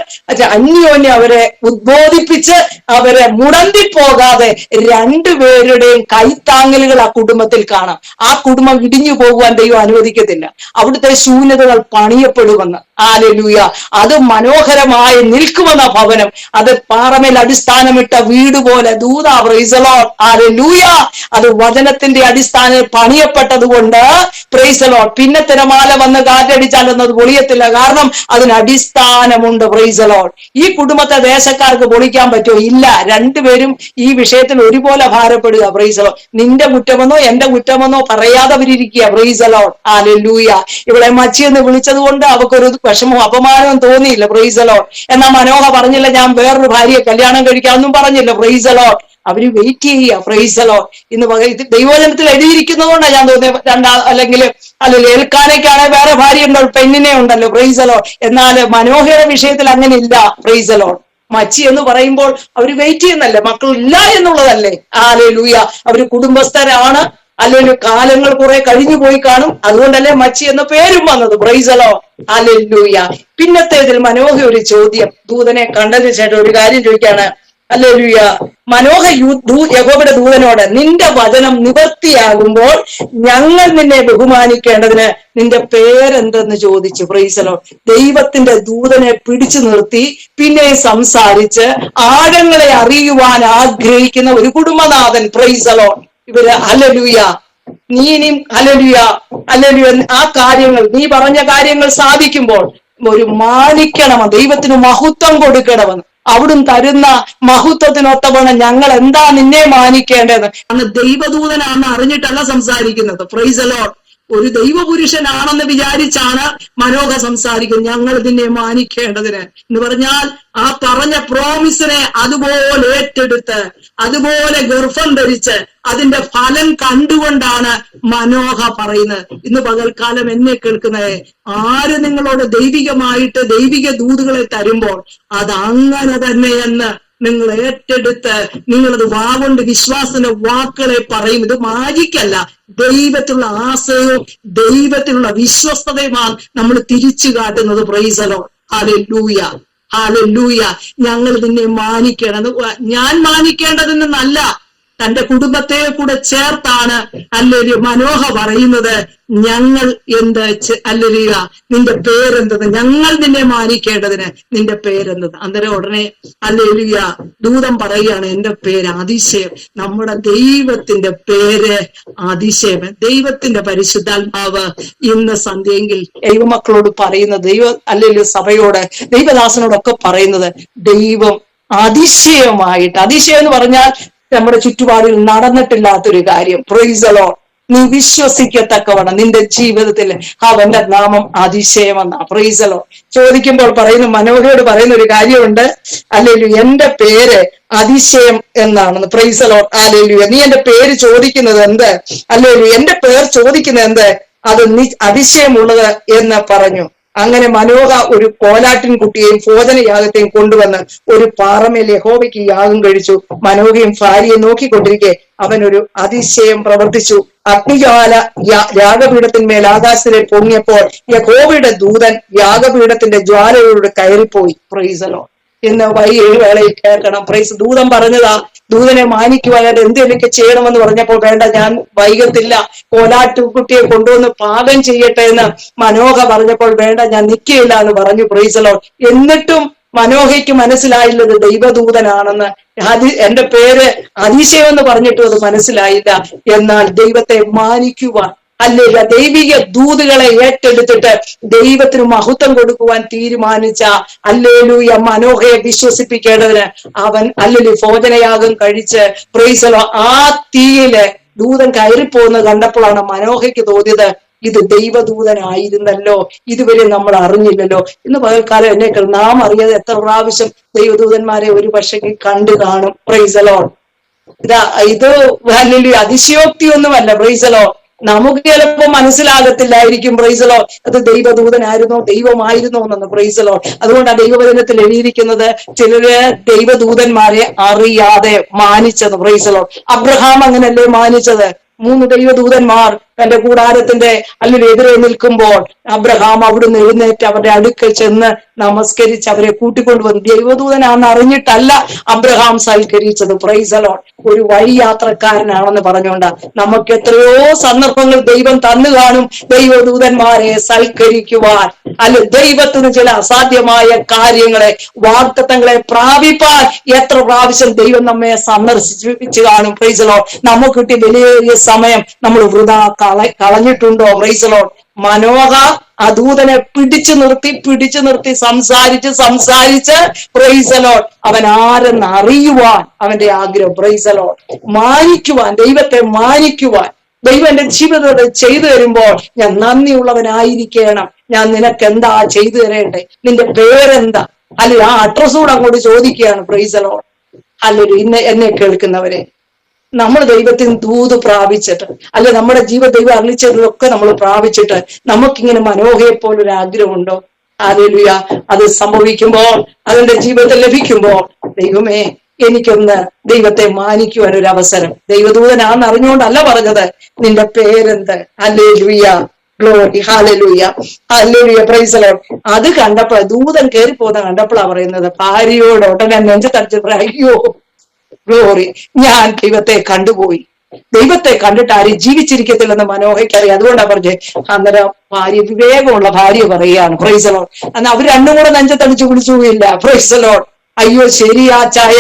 അന്യോന്യം അവരെ ഉദ്ബോധിപ്പിച്ച് അവരെ മുടന്തിപ്പോകാതെ രണ്ടുപേരുടെയും കൈത്താങ്ങലുകൾ ആ കുടുംബത്തിൽ കാണാം. ആ കുടുംബം ഇടിഞ്ഞു പോകുവാൻ ദൈവം അനുവദിക്കത്തില്ല. അവിടുത്തെ ശൂന്യതകൾ പണിയപ്പെടുമെന്ന്. ഹല്ലേലൂയ. അത് മനോഹരമായി നിൽക്കുമെന്ന ഭവനം, അത് പാറമേൽ അടിസ്ഥാനമിട്ട വീട് പോലെ ദൂത. Price lord. ഹല്ലേലൂയ. അത് വചനത്തിന്റെ അടിസ്ഥാനത്തിൽ പണിയപ്പെട്ടത് കൊണ്ട് പ്രൈസ് ലോർഡ്. പിന്നെ തിരമാല വന്ന് കാറ്റടിച്ച പൊളിച്ചാലൊന്നും അത് പൊളിയത്തില്ല. കാരണം അതിന് അടിസ്ഥാനമുണ്ട്. Price the lord. ഈ കുടുംബത്തെ ദേശക്കാർക്ക് പൊളിക്കാൻ പറ്റുമോ? ഇല്ല. രണ്ടുപേരും ഈ വിഷയത്തിൽ ഒരുപോലെ ഭാരപ്പെടുക. Price the Lord. നിന്റെ കുറ്റമെന്നോ എന്റെ കുറ്റമെന്നോ പറയാതവരിയ്ക്കുക. Praise the lord. ഹല്ലേലൂയ. ഇവിടെ മച്ചി എന്ന് വിളിച്ചത് കൊണ്ട് അവക്കൊരു വിഷമവും അപമാനവും തോന്നിയില്ല. Praise the lord. എന്നാൽ മനോഹ പറഞ്ഞില്ല ഞാൻ വേറൊരു ഭാര്യയെ കല്യാണം കഴിക്കാമെന്നും പറഞ്ഞില്ല. Praise the lord. അവര് വെയിറ്റ് ചെയ്യുക. Praise the lord. ഇന്ന് ഇത് ദൈവവചനത്തിൽ എഴുതിയിരിക്കുന്നതുകൊണ്ടാണ് ഞാൻ തോന്നിയത്. അല്ലെങ്കിൽ ഏൽക്കാനൊക്കെയാണെങ്കിൽ വേറെ ഭാര്യ ഉണ്ടോ, പെണ്ണിനെ ഉണ്ടല്ലോ. Price the lord. എന്നാൽ മനോഹയുടെ വിഷയത്തിൽ അങ്ങനെ ഇല്ല. Price the Lord. മച്ചി എന്ന് പറയുമ്പോൾ അവര് വെയിറ്റ് ചെയ്യുന്നല്ലേ, മക്കൾ ഇല്ല എന്നുള്ളതല്ലേ. ഹല്ലേലൂയ. അവര് കുടുംബസ്ഥരാണ്. അല്ലെങ്കിൽ കാലങ്ങൾ കുറെ കഴിഞ്ഞു പോയി കാണും. അതുകൊണ്ടല്ലേ മച്ചി എന്ന പേരും വന്നത്. Price the lord. ഹല്ലേലൂയ. പിന്നത്തേതിൽ മനോഹ ഒരു ചോദ്യം ദൂതനെ കണ്ടതിന് ശേഷം ഒരു കാര്യം ചോദിക്കാണ്. ഹല്ലേലൂയ. മനോഹ യഹോവയുടെ ദൂതനോട് നിന്റെ വചനം നിവൃത്തിയാകുമ്പോൾ ഞങ്ങൾ നിന്നെ ബഹുമാനിക്കേണ്ടതിന് നിന്റെ പേരെന്തെന്ന് ചോദിച്ചു. Price the Lord. ദൈവത്തിന്റെ ദൂതനെ പിടിച്ചു നിർത്തി പിന്നെ സംസാരിച്ച് ആഴങ്ങളെ അറിയുവാൻ ആഗ്രഹിക്കുന്ന ഒരു കുടുംബനാഥൻ. Praise the lord. ഇവര് ഹല്ലേലൂയ. നീ ഇനിയും ഹല്ലേലൂയ ഹല്ലേലൂയ ആ കാര്യങ്ങൾ നീ പറഞ്ഞ കാര്യങ്ങൾ സാധിക്കുമ്പോൾ ഒരു മാനിക്കണമെന്ന്, ദൈവത്തിന് മഹത്വം കൊടുക്കണമെന്ന്, അവിടുന്ന് തരുന്ന മഹത്വത്തിനൊത്തവണ്ണം ഞങ്ങൾ എന്താ നിന്നെ മാനിക്കേണ്ടത്. അന്ന് ദൈവദൂതനാണെന്ന് അറിഞ്ഞിട്ടല്ല സംസാരിക്കുന്നത്. Price the lord. ഒരു ദൈവപുരുഷനാണെന്ന് വിചാരിച്ചാണ് മനോഹ സംസാരിക്കുന്നത്. ഞങ്ങൾ ഇതിനെ മാനിക്കേണ്ടതിന് എന്ന് പറഞ്ഞാൽ ആ പറഞ്ഞ പ്രോമിസിനെ അതുപോലെ ഏറ്റെടുത്ത് അതുപോലെ ഗർഭം ധരിച്ച് അതിന്റെ ഫലം കണ്ടുകൊണ്ടാണ് മനോഹ പറയുന്നത്. ഇന്ന് പകൽക്കാലം എന്നെ കേൾക്കുന്നത്, ആര് നിങ്ങളോട് ദൈവികമായിട്ട് ദൈവിക ദൂതുകളെ തരുമ്പോൾ അത് അങ്ങനെ തന്നെയെന്ന് നിങ്ങൾ ഏറ്റെടുത്ത് നിങ്ങളത് വാഗൊണ്ട് വിശ്വാസത്തിന്റെ വാക്കുകളെ പറയും. ഇത് മാജിക്കല്ല. ദൈവത്തിലുള്ള ആശ്രയവും ദൈവത്തിലുള്ള വിശ്വസ്തതയുമാണ് നമ്മൾ തിരിച്ചു കാട്ടുന്നത്. Praise the lord. Hallelujah. Hallelujah. ഞങ്ങൾ ഇതിനെ മാനിക്കണം. ഞാൻ മാനിക്കേണ്ടതെന്നല്ല, തന്റെ കുടുംബത്തെ കൂടെ ചേർത്താണ് അല്ലെങ്കിൽ മനോഹ പറയുന്നത്. ഞങ്ങൾ എന്ത് അല്ലെങ്കിൽ നിന്റെ പേരെന്തത്, ഞങ്ങൾ നിന്നെ മാനിക്കേണ്ടതിന് നിന്റെ പേരെന്തത്. അന്നേരം ഉടനെ അല്ലെങ്കിൽ ദൂതം പറയുകയാണ് എന്റെ പേര് അതിശയം. നമ്മുടെ ദൈവത്തിന്റെ പേര് അതിശയം. ദൈവത്തിന്റെ പരിശുദ്ധാത്മാവ് ഇന്ന് സന്ധ്യയെങ്കിൽ ദൈവമക്കളോട് പറയുന്നത്, അല്ലെങ്കിൽ സഭയോട് ദൈവദാസനോടൊക്കെ പറയുന്നത് ദൈവം അതിശയമായിട്ട്, അതിശയം എന്ന് പറഞ്ഞാൽ നമ്മുടെ ചുറ്റുപാടിൽ നടന്നിട്ടില്ലാത്തൊരു കാര്യം. Price the Lord. നീ വിശ്വസിക്കത്തക്കവണ്ണം നിന്റെ ജീവിതത്തിൽ അവന്റെ നാമം അതിശയമെന്നാ. Price the Lord. ചോദിക്കുമ്പോൾ പറയുന്ന മനോഹരോട് പറയുന്ന ഒരു കാര്യമുണ്ട്. അല്ലെങ്കിൽ എന്റെ പേര് അതിശയം എന്നാണെന്ന്. Price the lord. ഹല്ലേലൂയ. നീ എന്റെ പേര് ചോദിക്കുന്നത് എന്ത്, അല്ലെങ്കിൽ എന്റെ പേർ ചോദിക്കുന്നത് എന്ത്, അത് നീ അതിശയമുള്ളത് എന്ന് പറഞ്ഞു. അങ്ങനെ മനോഹ ഒരു കോലാട്ടിൻ കുട്ടിയെയും ഭോജനയാഗത്തെയും കൊണ്ടുവന്ന് ഒരു പാറമേൽ യഹോവയ്ക്ക് യാഗം കഴിച്ചു. മനോഹയും ഭാര്യയെ നോക്കിക്കൊണ്ടിരിക്കെ അവൻ ഒരു അതിശയം പ്രവർത്തിച്ചു. അഗ്നിജ്വാല യാഗപീഠത്തിന്മേൽ ആകാശത്തിലെ പൊങ്ങിയപ്പോൾ യഹോവയുടെ ദൂതൻ യാഗപീഠത്തിന്റെ ജ്വാലയോട് കയറിപ്പോയി. Price the lord. ഇന്ന് വേളയിൽ കേൾക്കണം. പ്രൈസ്. ദൂതൻ പറഞ്ഞതാ, ദൂതനെ മാനിക്കുവാനായിട്ട് എന്തെങ്കിലുമൊക്കെ ചെയ്യണമെന്ന് പറഞ്ഞപ്പോൾ വേണ്ട ഞാൻ വൈകത്തില്ല, കോലാട്ടുകുട്ടിയെ കൊണ്ടുവന്ന് പാകം ചെയ്യട്ടെ എന്ന് മനോഹ പറഞ്ഞപ്പോൾ വേണ്ട ഞാൻ നിൽക്കുകയില്ല എന്ന് പറഞ്ഞു. Price the Lord. എന്നിട്ടും മനോഹയ്ക്ക് മനസ്സിലായില്ലത് ദൈവദൂതനാണെന്ന്. എന്റെ പേര് അതിശയം എന്ന് പറഞ്ഞിട്ടും അത് മനസ്സിലായില്ല. എന്നാൽ ദൈവത്തെ മാനിക്കുവാൻ, അല്ലെങ്കിൽ ദൈവിക ദൂതുകളെ ഏറ്റെടുത്തിട്ട് ദൈവത്തിന് മഹത്വം കൊടുക്കുവാൻ തീരുമാനിച്ച ഹല്ലേലൂയ മനോഹയെ വിശ്വസിപ്പിക്കേണ്ടതിന് അവൻ അല്ലെങ്കിൽ ഭോജനയാഗം കഴിച്ച് പ്രൈസ് ദി ലോർഡ് ആ തീയില് ദൂതൻ കയറിപ്പോകുന്നത് കണ്ടപ്പോഴാണ് മനോഹയ്ക്ക് തോന്നിയത് ഇത് ദൈവദൂതനായിരുന്നല്ലോ, ഇതുവരെ നമ്മൾ അറിഞ്ഞില്ലല്ലോ. ഇന്ന് പകൽക്കാലം എന്നേക്കാൾ നാം അറിയാതെ എത്ര പ്രാവശ്യം ദൈവദൂതന്മാരെ ഒരു പക്ഷേ കണ്ടു കാണും. Praise the Lord. ഇത് അല്ലെങ്കിൽ അതിശയോക്തി ഒന്നുമല്ല. Price the lord. നമുക്ക് ചിലപ്പോൾ മനസ്സിലാകത്തില്ലായിരിക്കും. Price the Lord. അത് ദൈവദൂതനായിരുന്നോ ദൈവമായിരുന്നോ എന്നൊന്ന്. Praise the lord. അതുകൊണ്ട് ആ ദൈവവചനത്തിൽ എഴുതിയിരിക്കുന്നത് ചിലര് ദൈവദൂതന്മാരെ അറിയാതെ മാനിച്ചത്. Praise the lord. അബ്രഹാം അങ്ങനല്ലേ മാനിച്ചത്. 3 ദൈവദൂതന്മാർ തന്റെ കൂടാരത്തിന്റെ അല്ലെങ്കിൽ എതിരെ നിൽക്കുമ്പോൾ അബ്രഹാം അവിടുന്ന് എഴുന്നേറ്റ് അവരുടെ അടുക്കൽ ചെന്ന് നമസ്കരിച്ച് അവരെ കൂട്ടിക്കൊണ്ടുവന്നു. ദൈവദൂതനാണെന്ന് അറിഞ്ഞിട്ടല്ല അബ്രഹാം സൽക്കരിച്ചത്. Praise the lord. ഒരു വഴി യാത്രക്കാരനാണെന്ന് പറഞ്ഞുകൊണ്ട് നമുക്ക് എത്രയോ സന്ദർഭങ്ങൾ ദൈവം തന്നു കാണും ദൈവദൂതന്മാരെ സൽക്കരിക്കുവാൻ. അല്ല ദൈവത്തിന് ചില അസാധ്യമായ കാര്യങ്ങളെ വാഗ്ദത്തങ്ങളെ പ്രാപിപ്പാൻ എത്ര പ്രാവശ്യം ദൈവം നമ്മെ സന്ദർശിച്ചു കാണും. Praise the lord. നമുക്ക് കിട്ടിയ വിലയേറിയ സമയം നമ്മൾ വൃഥാ കളഞ്ഞിട്ടുണ്ടോ? Praise the lord. മനോഹ ആ ദൂതനെ പിടിച്ചു നിർത്തി സംസാരിച്ച് പ്രൈസ് ദി ലോർഡ് അവൻ ആരെന്ന് അറിയുവാൻ അവന്റെ ആഗ്രഹം. Price the Lord. മാനിക്കുവാൻ, ദൈവത്തെ മാനിക്കുവാൻ, ദൈവം എന്റെ ജീവിതത്തിൽ ചെയ്തു തരുമ്പോൾ ഞാൻ നന്ദിയുള്ളവനായിരിക്കണം. ഞാൻ നിനക്ക് എന്താ ചെയ്തു തരേണ്ടേ, നിന്റെ പേരെന്താ, അല്ലെങ്കിൽ ആ അഡ്രസ് കൂടെ അങ്ങോട്ട് ചോദിക്കുകയാണ്. Price the lord. അല്ലെങ്കിൽ ഇന്ന് എന്നെ കേൾക്കുന്നവരെ, നമ്മൾ ദൈവത്തിന് ദൂത് പ്രാപിച്ചിട്ട്, അല്ലെ നമ്മുടെ ദൈവം അറിയിച്ചതൊക്കെ നമ്മൾ പ്രാപിച്ചിട്ട് നമുക്കിങ്ങനെ മനോഹയെ പോലൊരു ആഗ്രഹമുണ്ടോ? ഹല്ലേലൂയ. അത് സംഭവിക്കുമ്പോൾ, അതിന്റെ ജീവിതത്തിൽ ലഭിക്കുമ്പോൾ, ദൈവമേ എനിക്കൊന്ന് ദൈവത്തെ മാനിക്കുവാൻ ഒരു അവസരം. ദൈവദൂതനാന്ന് അറിഞ്ഞുകൊണ്ടല്ല പറഞ്ഞത്, നിന്റെ പേരെന്ത്? Hallelujah, glory, hallelujah, hallelujah, price the Lord. അത് കണ്ടപ്പോൾ, ദൂതൻ കയറി പോകുന്ന കണ്ടപ്പോഴാണ് പറയുന്നത്, ഭാര്യയോട് ഉടനെ നെഞ്ചത്തടിച്ച് അയ്യോ ഗ്ലോറി, ഞാൻ ദൈവത്തെ കണ്ടുപോയി. ദൈവത്തെ കണ്ടിട്ട് ആരും ജീവിച്ചിരിക്കത്തില്ലെന്ന് മനോഹയ്ക്കറിയാം. അതുകൊണ്ടാണ് പറഞ്ഞേ. അന്നേരം ഭാര്യ, വിവേകമുള്ള ഭാര്യ പറയുകയാണ്. Praise the lord. എന്നാൽ അവർ രണ്ടും കൂടെ നെഞ്ചത്തടിച്ച് വിളിച്ചുപോയില്ല. Praise the lord. അയ്യോ ശരിയാ ചായ,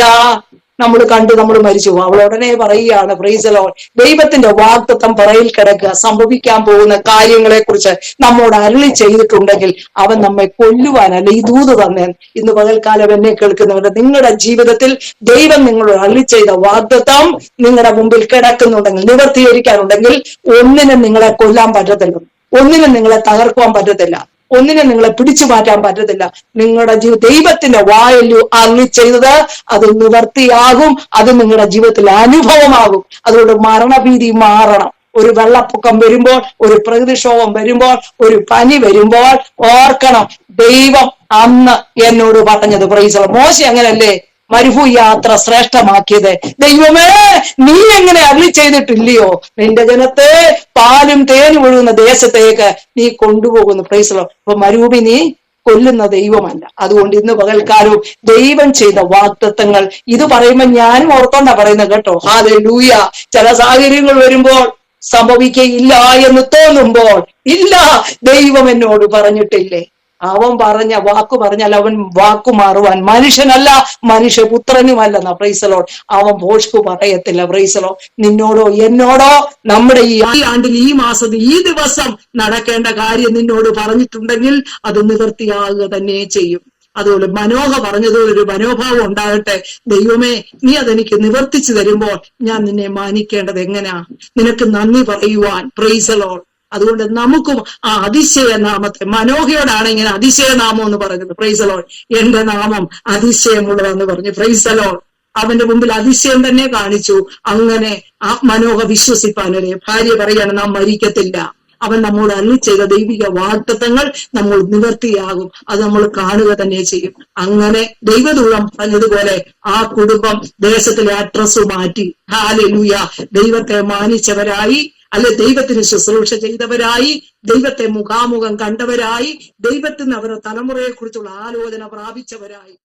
നമ്മൾ കണ്ടു, നമ്മൾ മരിച്ചു. അവൾ ഉടനെ പറയുകയാണ്. Praise the Lord. ദൈവത്തിന്റെ വാഗ്ദത്തം പറയിൽ കിടക്കുക. സംഭവിക്കാൻ പോകുന്ന കാര്യങ്ങളെ കുറിച്ച് നമ്മോട് അരുളി ചെയ്തിട്ടുണ്ടെങ്കിൽ അവൻ നമ്മെ കൊല്ലുവാനല്ല ഈ ദൂത് തന്നെ. ഇന്ന് പകൽക്കാലം എന്നെ കേൾക്കുന്നവരുടെ, നിങ്ങളുടെ ജീവിതത്തിൽ ദൈവം നിങ്ങളോട് അരുളി ചെയ്ത വാഗ്ദത്തം നിങ്ങളുടെ മുമ്പിൽ കിടക്കുന്നുണ്ടെങ്കിൽ, നിവർത്തീകരിക്കാനുണ്ടെങ്കിൽ, ഒന്നിനും നിങ്ങളെ കൊല്ലാൻ പറ്റത്തില്ല, ഒന്നിനും നിങ്ങളെ തകർക്കുവാൻ പറ്റത്തില്ല, ഒന്നിനെ നിങ്ങളെ പിടിച്ചു മാറ്റാൻ പറ്റത്തില്ല. നിങ്ങളുടെ ദൈവത്തിന്റെ വായു അരുളി ചെയ്തത് അത് നിവർത്തിയാകും. അത് നിങ്ങളുടെ ജീവിതത്തിൽ അനുഭവമാകും. അതുകൊണ്ട് മരണഭീതി മാറണം. ഒരു വെള്ളപ്പൊക്കം വരുമ്പോൾ, ഒരു പ്രകൃതിക്ഷോഭം വരുമ്പോൾ, ഒരു പനി വരുമ്പോൾ ഓർക്കണം, ദൈവം അന്ന് എന്നോട് പറഞ്ഞത്. Price the Lord. മോശെ അങ്ങനല്ലേ മരുഭൂയാത്ര ശ്രേഷ്ഠമാക്കിയത്? ദൈവമേ, നീ എങ്ങനെ അരുളി ചെയ്തിട്ടില്ലയോ, നിന്റെ ജനത്തെ പാലും തേനും ഒഴുകുന്ന ദേശത്തേക്ക് നീ കൊണ്ടുപോകുന്നു. Price the lord. അപ്പൊ മരുഭൂമി നീ കൊല്ലുന്ന ദൈവമല്ല. അതുകൊണ്ട് ഇന്ന് പകൽക്കാലവും ദൈവം ചെയ്ത വാഗ്ദത്തങ്ങൾ ഇത് പറയുമ്പോൾ ഞാനും ഓർത്തോണ്ടാ പറയുന്നത് കേട്ടോ. ഹല്ലേലൂയ. ചില സാഹചര്യങ്ങൾ വരുമ്പോൾ സംഭവിക്കയില്ല എന്ന് തോന്നുമ്പോൾ, ഇല്ല, ദൈവം എന്നോട് പറഞ്ഞിട്ടില്ലേ, അവൻ പറഞ്ഞ വാക്കു പറഞ്ഞാൽ അവൻ വാക്കു മാറുവാൻ മനുഷ്യനല്ല, മനുഷ്യപുത്രനുമല്ലെന്ന. Price the Lord. അവൻ ഭോഷ്കു പറയത്തില്ല. Praise the lord. നിന്നോടോ എന്നോടോ നമ്മുടെ ഈ ആണ്ടിൽ, ഈ മാസത്തിൽ, ഈ ദിവസം നടക്കേണ്ട കാര്യം നിന്നോട് പറഞ്ഞിട്ടുണ്ടെങ്കിൽ അത് നിവൃത്തിയാകുക തന്നെ ചെയ്യും. അതുപോലെ മനോഹ പറഞ്ഞതുപോലെ ഒരു മനോഭാവം ഉണ്ടാകട്ടെ. ദൈവമേ, നീ അതെനിക്ക് നിവർത്തിച്ചു തരുമ്പോൾ ഞാൻ നിന്നെ മാനിക്കേണ്ടത് എങ്ങനെയാ, നിനക്ക് നന്ദി പറയുവാൻ. Price the lord. അതുകൊണ്ട് നമുക്കും ആ അതിശയ നാമത്തെ, മനോഹയോടാണ് ഇങ്ങനെ അതിശയ നാമം എന്ന് പറയുന്നത്. Price the Lord. എന്റെ നാമം അതിശയമുള്ളതെന്ന് പറഞ്ഞു. Price the lord. അവന്റെ മുമ്പിൽ അതിശയം തന്നെ കാണിച്ചു. അങ്ങനെ ആ മനോഹ വിശ്വസിപ്പാനൊരു ഭാര്യ പറയാണ്, നാം മരിക്കത്തില്ല. അവൻ നമ്മോട് അരുളി ചെയ്ത ദൈവിക വാഗ്ദത്തങ്ങൾ നമ്മൾ നിവർത്തിയാകും. അത് നമ്മൾ കാണുക തന്നെ ചെയ്യും. അങ്ങനെ ദൈവദൂതൻ പറഞ്ഞതുപോലെ ആ കുടുംബം ദേശത്തിലെ അഡ്രസ് മാറ്റി. ഹല്ലേലൂയ. ദൈവത്തെ മാനിച്ചവരായി, അല്ലെ ദൈവത്തിന് ശുശ്രൂഷ ചെയ്തവരായി, ദൈവത്തെ മുഖാമുഖം കണ്ടവരായി, ദൈവത്തിന് അവരുടെ തലമുറയെ കുറിച്ചുള്ള ആലോചന പ്രാപിച്ചവരായി.